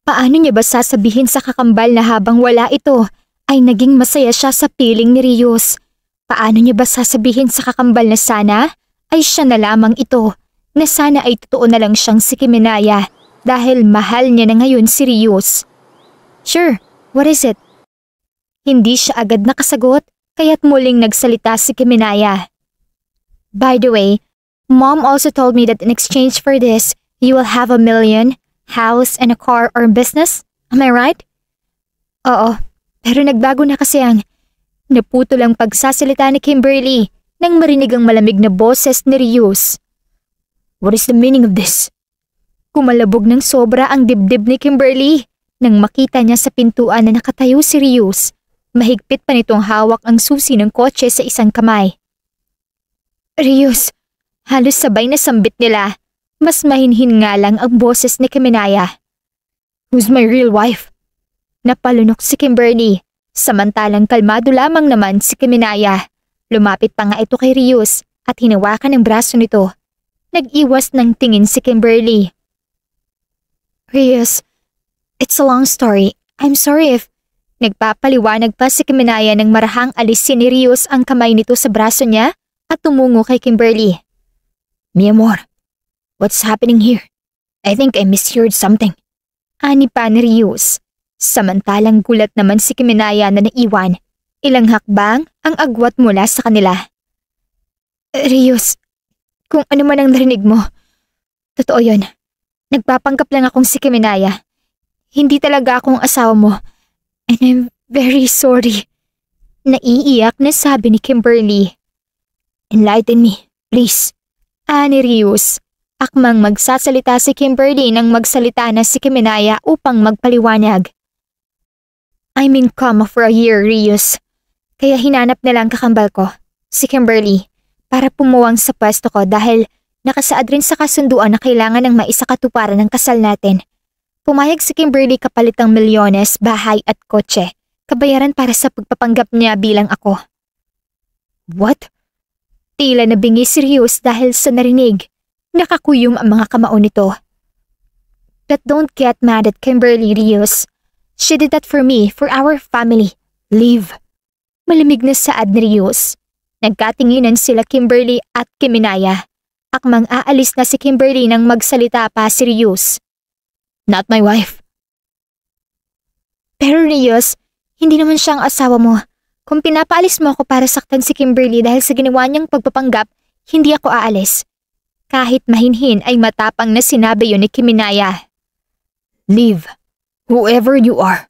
Paano niya ba sasabihin sa kakambal na habang wala ito ay naging masaya siya sa piling ni Rius? Paano niya ba sasabihin sa kakambal na sana ay siya na lamang ito, na sana ay totoo na lang siyang si Kiminaya dahil mahal niya na ngayon si Rius? Sure, what is it? Hindi siya agad nakasagot kaya't muling nagsalita si Kiminaya. By the way, Mom also told me that in exchange for this, you will have 1 million, house and a car or business. Am I right? Oo, pero nagbago na kasi ang naputol ang pagsasalita ni Kimberly nang marinig ang malamig na boses ni Rius. What is the meaning of this? Kumalabog ng sobra ang dibdib ni Kimberly nang makita niya sa pintuan na nakatayo si Rius. Mahigpit pa nitong hawak ang susi ng kotse sa isang kamay. Rius, halos sabay na sambit nila. Mas mahinhin nga lang ang boses ni Kiminaya. Who's my real wife? Napalunok si Kimberly. Samantalang kalmado lamang naman si Kiminaya. Lumapit pa nga ito kay Rius at hinawakan ang braso nito. Nag-iwas ng tingin si Kimberly. Rius, it's a long story. I'm sorry if Nagpapaliwanag pa si Kiminaya nang marahang alisin ni Rios ang kamay nito sa braso niya at tumungo kay Kimberly. Mi amor, what's happening here? I think I misheard something. Ani pa ni Rios. Samantalang gulat naman si Kiminaya na naiwan. Ilang hakbang ang agwat mula sa kanila. Rios, kung ano man ang narinig mo, totoo yun. Nagpapanggap lang akong si Kiminaya. Hindi talaga akong asawa mo. And I'm very sorry. Naiiyak na sabi ni Kimberly. Enlighten me, please. Ani Rios. Akmang magsasalita si Kimberly nang magsalita na si Kiminaya upang magpaliwanag. I'm in coma for a year, Rios. Kaya hinanap na lang kakambal ko, si Kimberly, para pumuwang sa pwesto ko dahil nakasaad rin sa kasunduan na kailangan ng maisakatuparan ng kasal natin. Pumayag si Kimberly kapalit ng milyones, bahay at kotse, kabayaran para sa pagpapanggap niya bilang ako. What? Tila nabingi si Rios dahil sa narinig. Nakakuyom ang mga kamao nito. But don't get mad at Kimberly, Rios. She did that for me, for our family. Leave. Malamig na saad ni Rios. Nagkatinginan sila Kimberly at Kiminaya. Akmang aalis na si Kimberly nang magsalita pa si Rios. Not my wife. Pero Rios, hindi naman siyang asawa mo. Kung pinapaalis mo ako para saktan si Kimberly dahil sa ginawa niyang pagpapanggap, hindi ako aalis. Kahit mahinhin ay matapang na sinabi yun ni Kiminaya. Leave, whoever you are,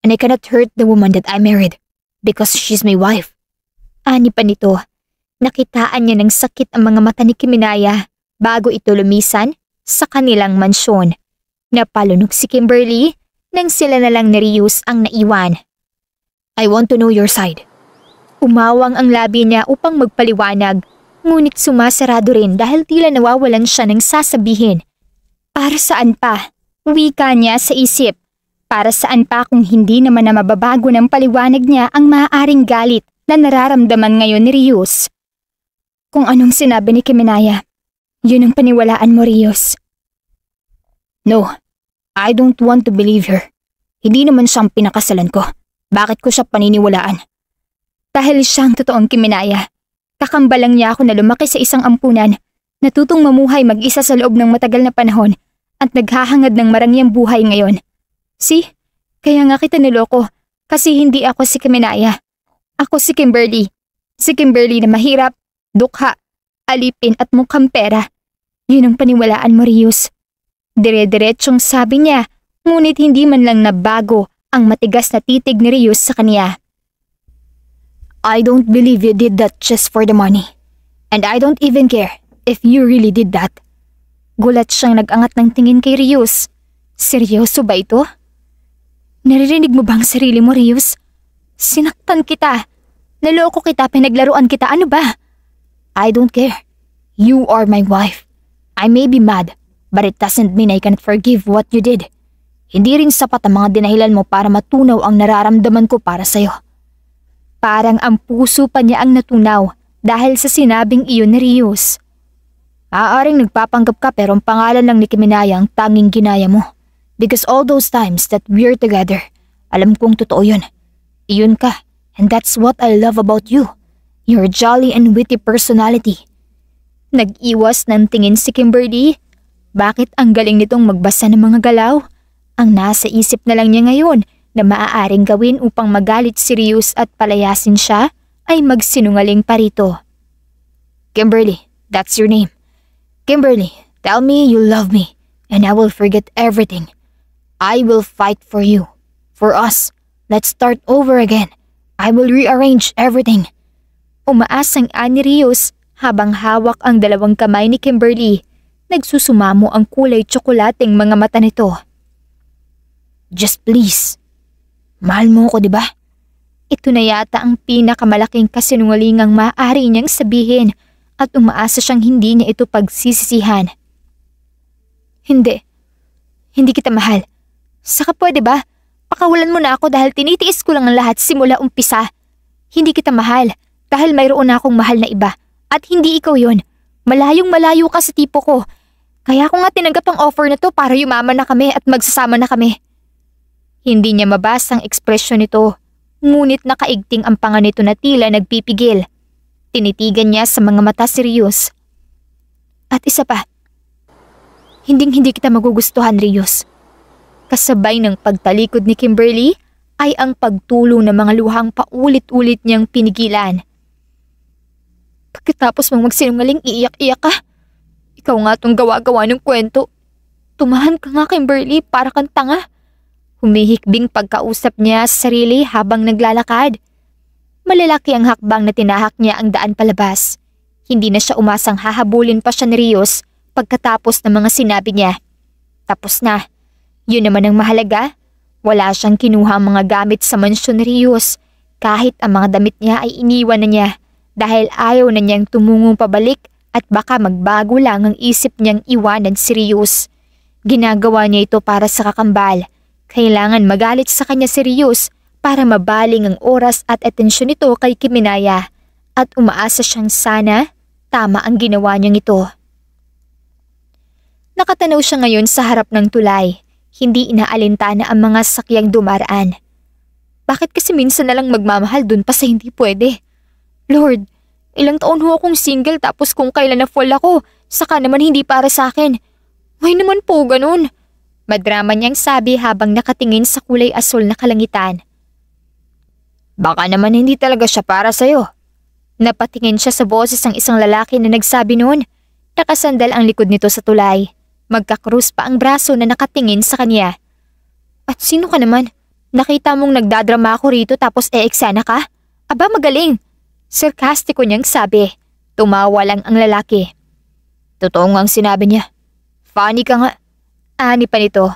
and I cannot hurt the woman that I married because she's my wife. Ani pa nito, nakitaan niya ng sakit ang mga mata ni Kiminaya bago ito lumisan sa kanilang mansyon. Napalunok si Kimberly nang sila na lang ni Rios ang naiwan. I want to know your side. Umawang ang labi niya upang magpaliwanag. Ngunit sumasarado rin dahil tila nawawalan siya ng sasabihin. Para saan pa? Wika niya sa isip. Para saan pa kung hindi naman na mababago ng paliwanag niya ang maaaring galit na nararamdaman ngayon ni Rios. Kung anong sinabi ni Kiminaya, yun ang paniwalaan mo, Rios. No, I don't want to believe her. Hindi naman siyang pinakasalan ko. Bakit ko siya paniniwalaan? Dahil siyang totoong Kiminaya. Kakambalang niya ako na lumaki sa isang ampunan, natutong mamuhay mag-isa sa loob ng matagal na panahon at naghahangad ng marangyang buhay ngayon. See? Kaya nga kita niloko kasi hindi ako si Kiminaya. Ako si Kimberly. Si Kimberly na mahirap, dukha, alipin at mukhang pera. Yun ang paniwalaan mo, Rios. Dire-diretsong sabi niya, ngunit hindi man lang nabago ang matigas na titig ni Rios sa kanya. I don't believe you did that just for the money. And I don't even care if you really did that. Gulat siyang nag-angat ng tingin kay Rios. Seryoso ba ito? Naririnig mo ba ang sarili mo, Rios? Sinaktan kita. Naloko kita, pinaglaruan kita, ano ba? I don't care. You are my wife. I may be mad, but it doesn't mean I can't forgive what you did. Hindi rin sapat ang mga dinahilan mo para matunaw ang nararamdaman ko para sa'yo. Parang ang puso pa niya ang natunaw dahil sa sinabing iyon ni Rios. Aaring nagpapanggap ka pero ang pangalan lang ni Kiminaya ang tanging ginaya mo. Because all those times that we're together, alam kong totoo yun. Iyon ka, and that's what I love about you. Your jolly and witty personality. Nag-iwas ng tingin si Kimberly. Bakit ang galing nitong magbasa ng mga galaw? Ang nasa isip na lang niya ngayon na maaaring gawin upang magalit si Rios at palayasin siya ay magsinungaling pa rito. Kimberly, that's your name. Kimberly, tell me you love me and I will forget everything. I will fight for you. For us, let's start over again. I will rearrange everything. Umaasang ani Rios habang hawak ang dalawang kamay ni Kimberly. Nagsusumamo ang kulay tsokolating mga mata nito. Just please. Mahal mo ko, di ba? Ito na yata ang pinakamalaking kasinungalingang maaari niyang sabihin at umaasa siyang hindi niya ito pagsisisihan. Hindi. Hindi kita mahal. Saka pwede ba? Pakawalan mo na ako dahil tinitiis ko lang ang lahat simula umpisa. Hindi kita mahal dahil mayroon na akong mahal na iba at hindi ikaw yon. Malayong malayo ka sa tipo ko. Kaya ako nga tinanggap ang offer na to para yumaman na kami at magsasama na kami. Hindi niya mabasa ang ekspresyon nito, ngunit nakaigting ang panga nito na tila nagpipigil. Tinitigan niya sa mga mata seryos. At isa pa, hindi kita magugustuhan, Rios. Kasabay ng pagtalikod ni Kimberly ay ang pagtulo ng mga luhang paulit-ulit niyang pinigilan. Pagkatapos mong magsinungaling, iiyak-iyak ka. Ikaw nga tong gawa-gawa ng kwento. Tumahan ka nga, Kimberly, para kang tanga. Humihikbing pagkausap niya sa sarili habang naglalakad. Malalaki ang hakbang na tinahak niya ang daan palabas. Hindi na siya umasang hahabulin pa siya ni Rios pagkatapos ng mga sinabi niya. Tapos na. Yun naman ang mahalaga. Wala siyang kinuha ang mga gamit sa mansyon ni Rios kahit ang mga damit niya ay iniwan na niya dahil ayaw na niyang tumungong pabalik at baka magbago lang ang isip niyang iwanan si Rios. Ginagawa niya ito para sa kakambal. Kailangan magalit sa kanya si Rios para mabaling ang oras at atensyon nito kay Kiminaya at umaasa siyang sana tama ang ginawa niyang ito. Nakatanaw siya ngayon sa harap ng tulay. Hindi inaalintana ang mga sakyang dumaraan. Bakit kasi minsan na lang magmamahal dun pa sa hindi pwede? Lord, ilang taon ho akong single tapos kung kailan na fall ako, saka naman hindi para sa akin. Why naman po ganun? Madrama niyang sabi habang nakatingin sa kulay asul na kalangitan. Baka naman hindi talaga siya para sa'yo. Napatingin siya sa boses ng isang lalaki na nagsabi noon. Nakasandal ang likod nito sa tulay. Magkakrus pa ang braso na nakatingin sa kanya. At sino ka naman? Nakita mong nagdadrama ako rito tapos eksena ka? Aba magaling! Sarkastiko niyang sabi. Tumawa lang ang lalaki. Totoo ngang sinabi niya. Funny ka nga. Ani pa nito.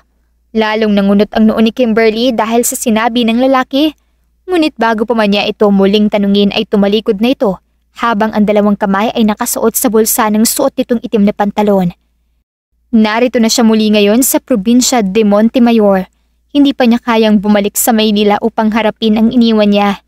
Lalong nangunot ang noo ni Kimberly dahil sa sinabi ng lalaki. Ngunit bago pa man niya ito muling tanungin ay tumalikod na ito habang ang dalawang kamay ay nakasuot sa bulsa ng suot nitong itim na pantalon. Narito na siya muli ngayon sa probinsya de Montemayor. Hindi pa niya kayang bumalik sa Maynila upang harapin ang iniwan niya.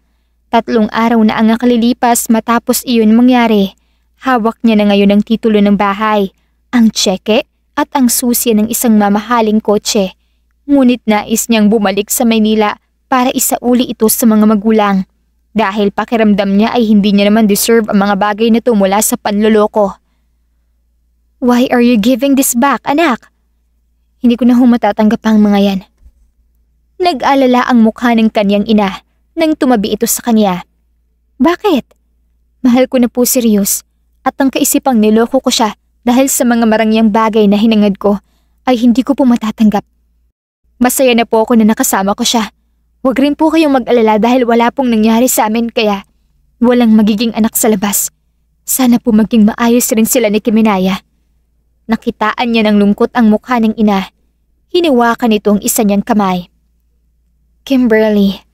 3 araw na ang nakalilipas matapos iyon mangyari. Hawak niya na ngayon ang titulo ng bahay, ang tseke at ang susi ng isang mamahaling kotse. Ngunit nais niyang bumalik sa Maynila para isauli ito sa mga magulang. Dahil pakiramdam niya ay hindi niya naman deserve ang mga bagay na ito mula sa panloloko. Why are you giving this back, anak? Hindi ko na matatanggap ang mga yan. Nag-alala ang mukha ng kanyang ina nang tumabi ito sa kanya. Bakit? Mahal ko na po si Rios at ang kaisipang niloko ko siya dahil sa mga marangyang bagay na hinangad ko ay hindi ko po matatanggap. Masaya na po ako na nakasama ko siya. Huwag rin po kayong mag-alala dahil wala pong nangyari sa amin kaya walang magiging anak sa labas. Sana po maging maayos rin sila ni Kiminaya. Nakitaan niya ng lungkot ang mukha ng ina. Hiniwakan nito ang isa niyang kamay. Kimberly,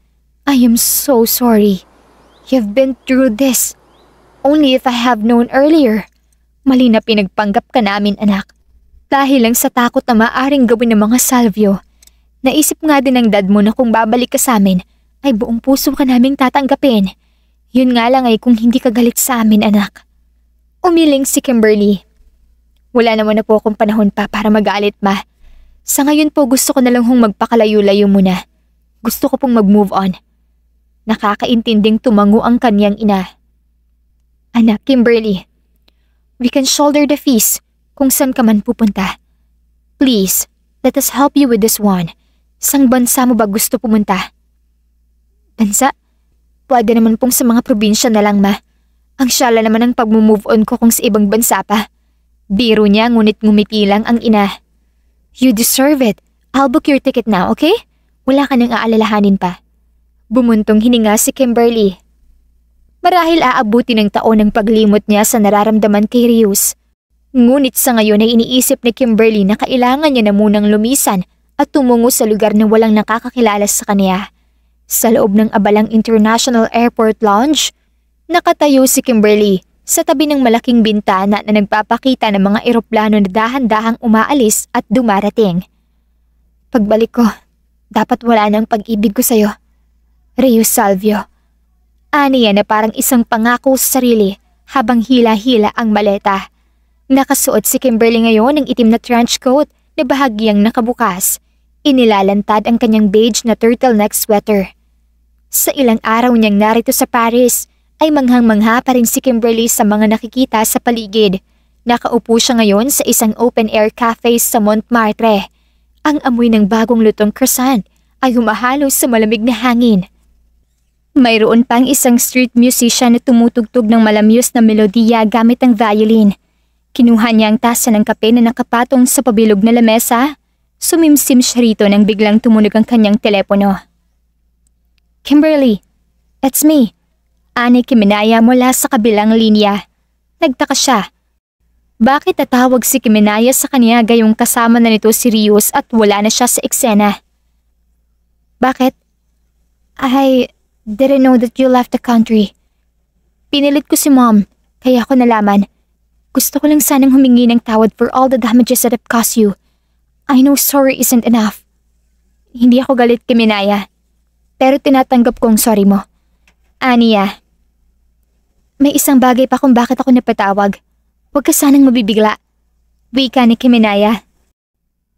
I am so sorry. You've been through this. Only if I have known earlier. Mali na pinagpanggap ka namin, anak. Dahil lang sa takot na maaring gawin ng mga salvyo. Naisip nga din ng dad mo na kung babalik ka sa amin, ay buong puso ka naming tatanggapin. Yun nga lang ay kung hindi ka galit sa amin, anak. Umiling si Kimberly. Wala naman na po akong panahon pa para magalit, ma. Sa ngayon po gusto ko na lang hong magpakalayo-layo muna. Gusto ko pong mag-move on. Nakakaintinding tumango ang kanyang ina. Anak, Kimberly, we can shoulder the fees kung saan ka man pupunta. Please, let us help you with this one. Sang bansa mo ba gusto pumunta? Bansa? Pwede naman pong sa mga probinsya na lang, ma. Ang syala naman ang pag-move on ko kung sa ibang bansa pa. Biro niya ngunit ngumiti lang ang ina. You deserve it. I'll book your ticket now, okay? Wala ka nang aalalahanin pa. Bumuntong hininga si Kimberly. Marahil aabuti ng taon ang paglimot niya sa nararamdaman kay Rios. Ngunit sa ngayon ay iniisip ni Kimberly na kailangan niya na munang lumisan at tumungo sa lugar na walang nakakakilala sa kanya. Sa loob ng abalang International Airport Lounge, nakatayo si Kimberly sa tabi ng malaking bintana na nagpapakita ng mga eroplano na dahan-dahang umaalis at dumarating. Pagbalik ko, dapat wala nang pag-ibig ko sa'yo. Rios Salvio. Aniya na parang isang pangako sa sarili habang hila-hila ang maleta. Nakasuot si Kimberly ngayon ng itim na trench coat na bahagyang nakabukas. Inilalantad ang kanyang beige na turtleneck sweater. Sa ilang araw niyang narito sa Paris, ay manghang-mangha pa rin si Kimberly sa mga nakikita sa paligid. Nakaupo siya ngayon sa isang open-air cafe sa Montmartre. Ang amoy ng bagong lutong croissant ay humahalo sa malamig na hangin. Mayroon pang isang street musician na tumutugtog ng malamyos na melodiya gamit ang violin. Kinuha niya ang tasa ng kape na nakapatong sa pabilog na lamesa. Sumimsim siya rito nang biglang tumunog ang kanyang telepono. "Kimberly, it's me." Ani Kiminaya mula sa kabilang linya. Nagtaka siya. Bakit tatawag si Kiminaya sa kanya gayong kasama na nito si Rios at wala na siya sa eksena? "Bakit?" "I didn't know that you left the country. Pinilit ko si Mom, kaya ako nalaman. Gusto ko lang sanang humingi ng tawad for all the damages that I've caused you. I know sorry isn't enough." "Hindi ako galit, Kiminaya. Pero tinatanggap ko ang sorry mo." "Aniya, may isang bagay pa kung bakit ako napatawag. Huwag ka sanang mabibigla." Wika ni Kiminaya.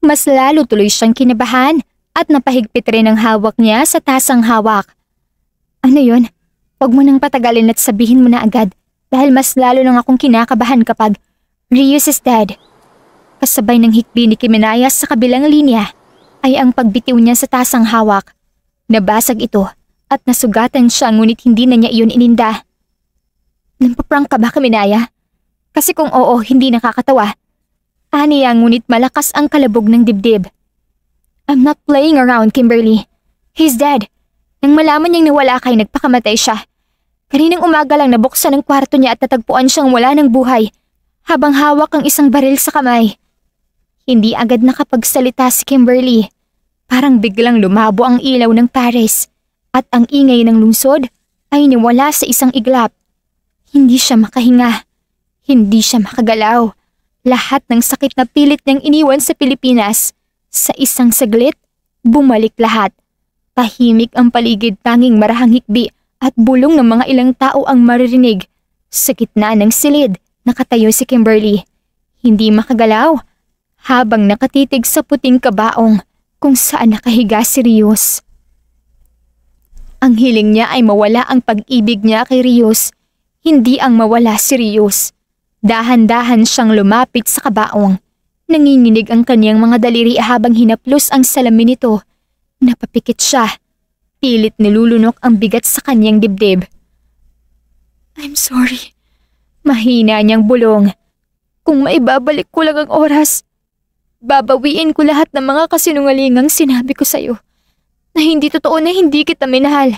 Mas lalo tuloy siyang kinabahan at napahigpit rin ang hawak niya sa tasang hawak. "Ano yun? Huwag mo nang patagalin at sabihin mo na agad dahil mas lalo nang akong kinakabahan kapag Rios is dead." Kasabay ng hikbi ni Kiminaya sa kabilang linya ay ang pagbitiw niya sa tasang hawak. Nabasag ito at nasugatan siya ngunit hindi na niya iyon ininda. "Nampaprank ka ba, Kiminaya? Kasi kung oo, hindi nakakatawa." Aniya ngunit malakas ang kalabog ng dibdib. "I'm not playing around, Kimberly. He's dead. Nang malaman niyang nawala kay nagpakamatay siya. Kaninang umaga lang nabuksan ang kwarto niya at natagpuan siyang wala ng buhay habang hawak ang isang baril sa kamay." Hindi agad nakapagsalita si Kimberly. Parang biglang lumabo ang ilaw ng Paris at ang ingay ng lungsod ay nawala sa isang iglap. Hindi siya makahinga. Hindi siya makagalaw. Lahat ng sakit na pilit niyang iniwan sa Pilipinas. Sa isang saglit, bumalik lahat. Tahimik ang paligid, tanging marahang hikbi at bulong ng mga ilang tao ang maririnig. Sa gitna ng silid, nakatayo si Kimberly. Hindi makagalaw. Habang nakatitig sa puting kabaong kung saan nakahiga si Rios. Ang hiling niya ay mawala ang pag-ibig niya kay Rios, hindi ang mawala si Rios. Dahan-dahan siyang lumapit sa kabaong. Nanginginig ang kanyang mga daliri habang hinaplos ang salamin nito. Napapikit siya. Pilit nilulunok ang bigat sa kanyang dibdib. "I'm sorry." Mahina niyang bulong. "Kung maibabalik ko lang ang oras, babawiin ko lahat ng mga kasinungalingang sinabi ko sa'yo. Na hindi totoo na hindi kita minahal."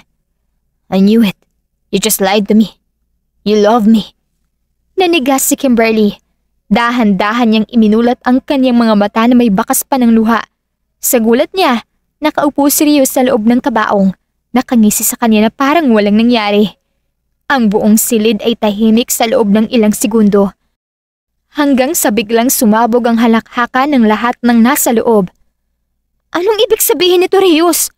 "I knew it. You just lied to me. You love me." Nanigas si Kimberly. Dahan-dahan niyang iminulat ang kanyang mga mata na may bakas pa ng luha. Sa gulat niya, nakaupo si Rios sa loob ng kabaong. Nakangisi sa kanya na parang walang nangyari. Ang buong silid ay tahimik sa loob ng ilang segundo. Hanggang sa biglang sumabog ang halakhakan ng lahat ng nasa loob. "Anong ibig sabihin nito, Rios?"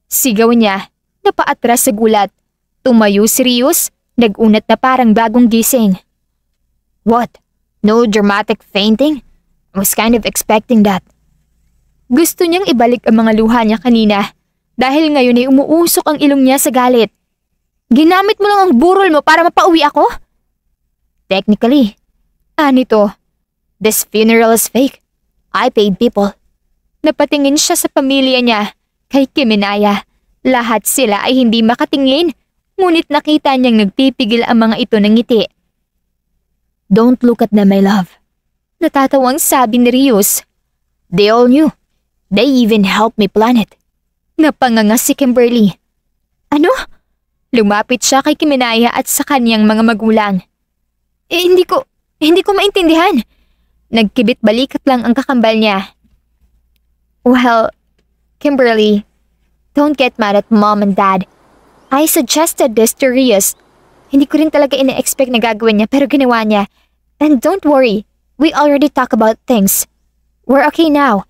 Sigaw niya, napaatras sa gulat. Tumayo si Rios, nag-unat na parang bagong gising. "What? No dramatic fainting? I was kind of expecting that." Gusto niyang ibalik ang mga luha niya kanina dahil ngayon ay umuusok ang ilong niya sa galit. "Ginamit mo lang ang burol mo para mapauwi ako?" "Technically." Nito, "This funeral is fake. I paid people." Napatingin siya sa pamilya niya, kay Kiminaya. Lahat sila ay hindi makatingin, ngunit nakita niyang nagpipigil ang mga ito ng ngiti. "Don't look at them, my love." Natatawang sabi ni Rios. "They all knew. They even helped me plan it." Napanganga si Kimberly. "Ano?" Lumapit siya kay Kiminaya at sa kanyang mga magulang. Hindi ko maintindihan." Nagkibit balikat lang ang kakambal niya. "Well, Kimberly, don't get mad at Mom and Dad. I suggested this to Rios. Hindi ko rin talaga ina-expect na gagawin niya pero ginawa niya. And don't worry, we already talked about things. We're okay now.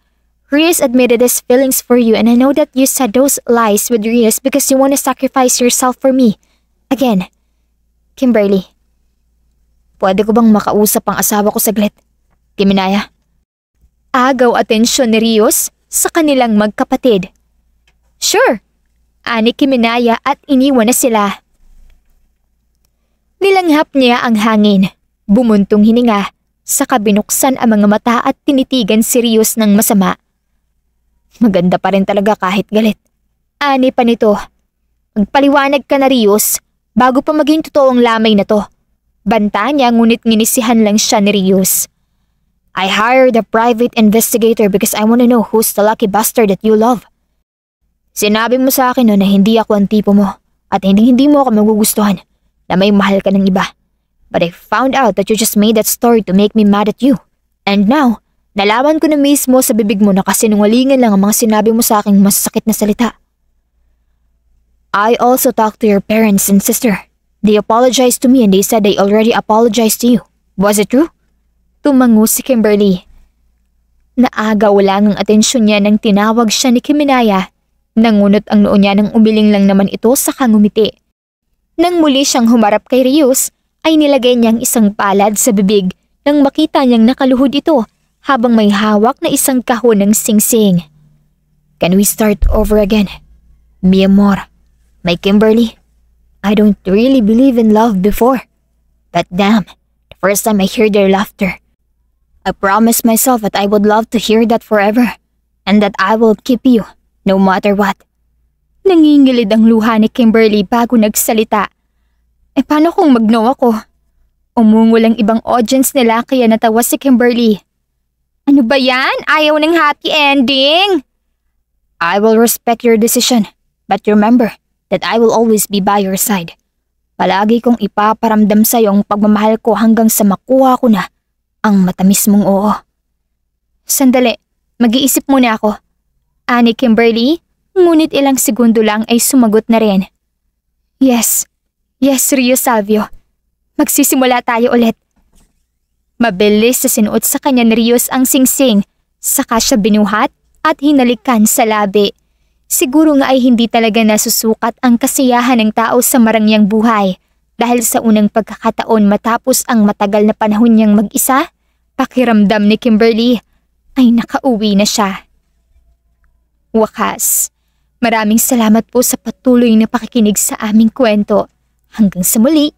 Rios admitted his feelings for you and I know that you said those lies with Rios because you want to sacrifice yourself for me. Again, Kimberly." "Pwede ko bang makausap ang asawa ko saglit, Kiminaya?" Agaw atensyon ni Rios sa kanilang magkapatid. Sure, ani Kiminaya at iniwan na sila. Nilanghap niya ang hangin, bumuntong hininga, saka binuksan ang mga mata at tinitigan si Rios ng masama. Maganda pa rin talaga kahit galit. Ani pa nito. Magpaliwanag ka na, Rios, bago pa maging totoong lamay na to. Banta niya ngunit nginisihan lang siya ni Rios. I hired a private investigator because I want to know who's the lucky bastard that you love. Sinabi mo sa akin na hindi ako ang tipo mo at hindi mo ako magugustuhan na may mahal ka ng iba. But I found out that you just made that story to make me mad at you. And now, nalaman ko na mismo sa bibig mo na kasinungalingan lang ang mga sinabi mo sa aking masasakit na salita. I also talked to your parents and sister. They apologized to me and they said they already apologized to you. Was it true? Tumango si Kimberly. Naagaw lang ang atensyon niya nang tinawag siya ni Kiminaya. Nangunot ang noo niya nang umiling lang naman ito sa kangumiti. Nang muli siyang humarap kay Rios, ay nilagay niyang isang palad sa bibig nang makita niyang nakaluhod ito habang may hawak na isang kahon ng singsing. Can we start over again? Mi amor, my Kimberly, I don't really believe in love before. But damn, the first time I heard their laughter, I promised myself that I would love to hear that forever and that I will keep you. No matter what. Nangingilid ang luha ni Kimberly bago nagsalita. Paano kung mag-no ako? Umungol ang ibang audience nila kaya natawa si Kimberly. Ano ba yan? Ayaw ng happy ending? I will respect your decision, but remember that I will always be by your side. Palagi kong ipaparamdam sa'yo ang pagmamahal ko hanggang sa makuha ko na ang matamis mong oo. Sandali, mag-iisip muna ako. Ani Kimberly, ngunit ilang segundo lang ay sumagot na rin. Yes, Rios Salvio. Magsisimula tayo ulit. Mabilis sa sinuot sa kanya ni Rios ang singsing, saka siya binuhat at hinalikan sa labi. Siguro nga ay hindi talaga nasusukat ang kasiyahan ng tao sa marangyang buhay dahil sa unang pagkakataon matapos ang matagal na panahon niyang mag-isa, pakiramdam ni Kimberly ay nakauwi na siya. Wakas, maraming salamat po sa patuloy na pakikinig sa aming kwento. Hanggang sa muli.